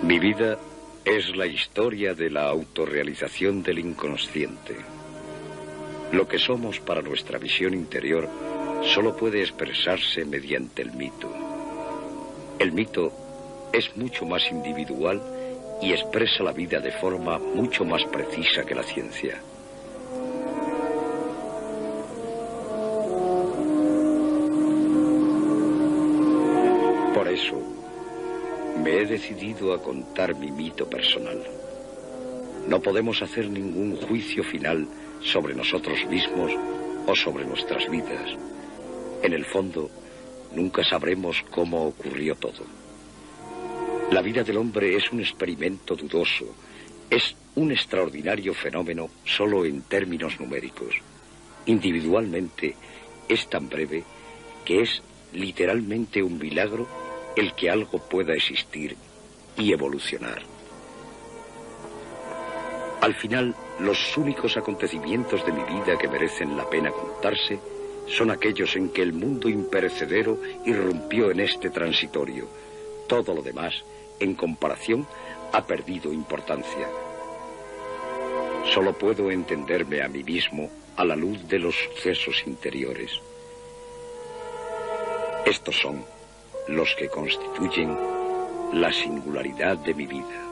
Mi vida es la historia de la autorrealización del inconsciente. Lo que somos para nuestra visión interior solo puede expresarse mediante el mito. El mito es mucho más individual y expresa la vida de forma mucho más precisa que la ciencia. Por eso, me he decidido a contar mi mito personal. No podemos hacer ningún juicio final sobre nosotros mismos o sobre nuestras vidas. En el fondo, nunca sabremos cómo ocurrió todo. La vida del hombre es un experimento dudoso, es un extraordinario fenómeno solo en términos numéricos. Individualmente es tan breve que es literalmente un milagro el que algo pueda existir y evolucionar. Al final, los únicos acontecimientos de mi vida que merecen la pena contarse son aquellos en que el mundo imperecedero irrumpió en este transitorio. Todo lo demás, en comparación, ha perdido importancia. Solo puedo entenderme a mí mismo a la luz de los sucesos interiores. Estos son los que constituyen la singularidad de mi vida.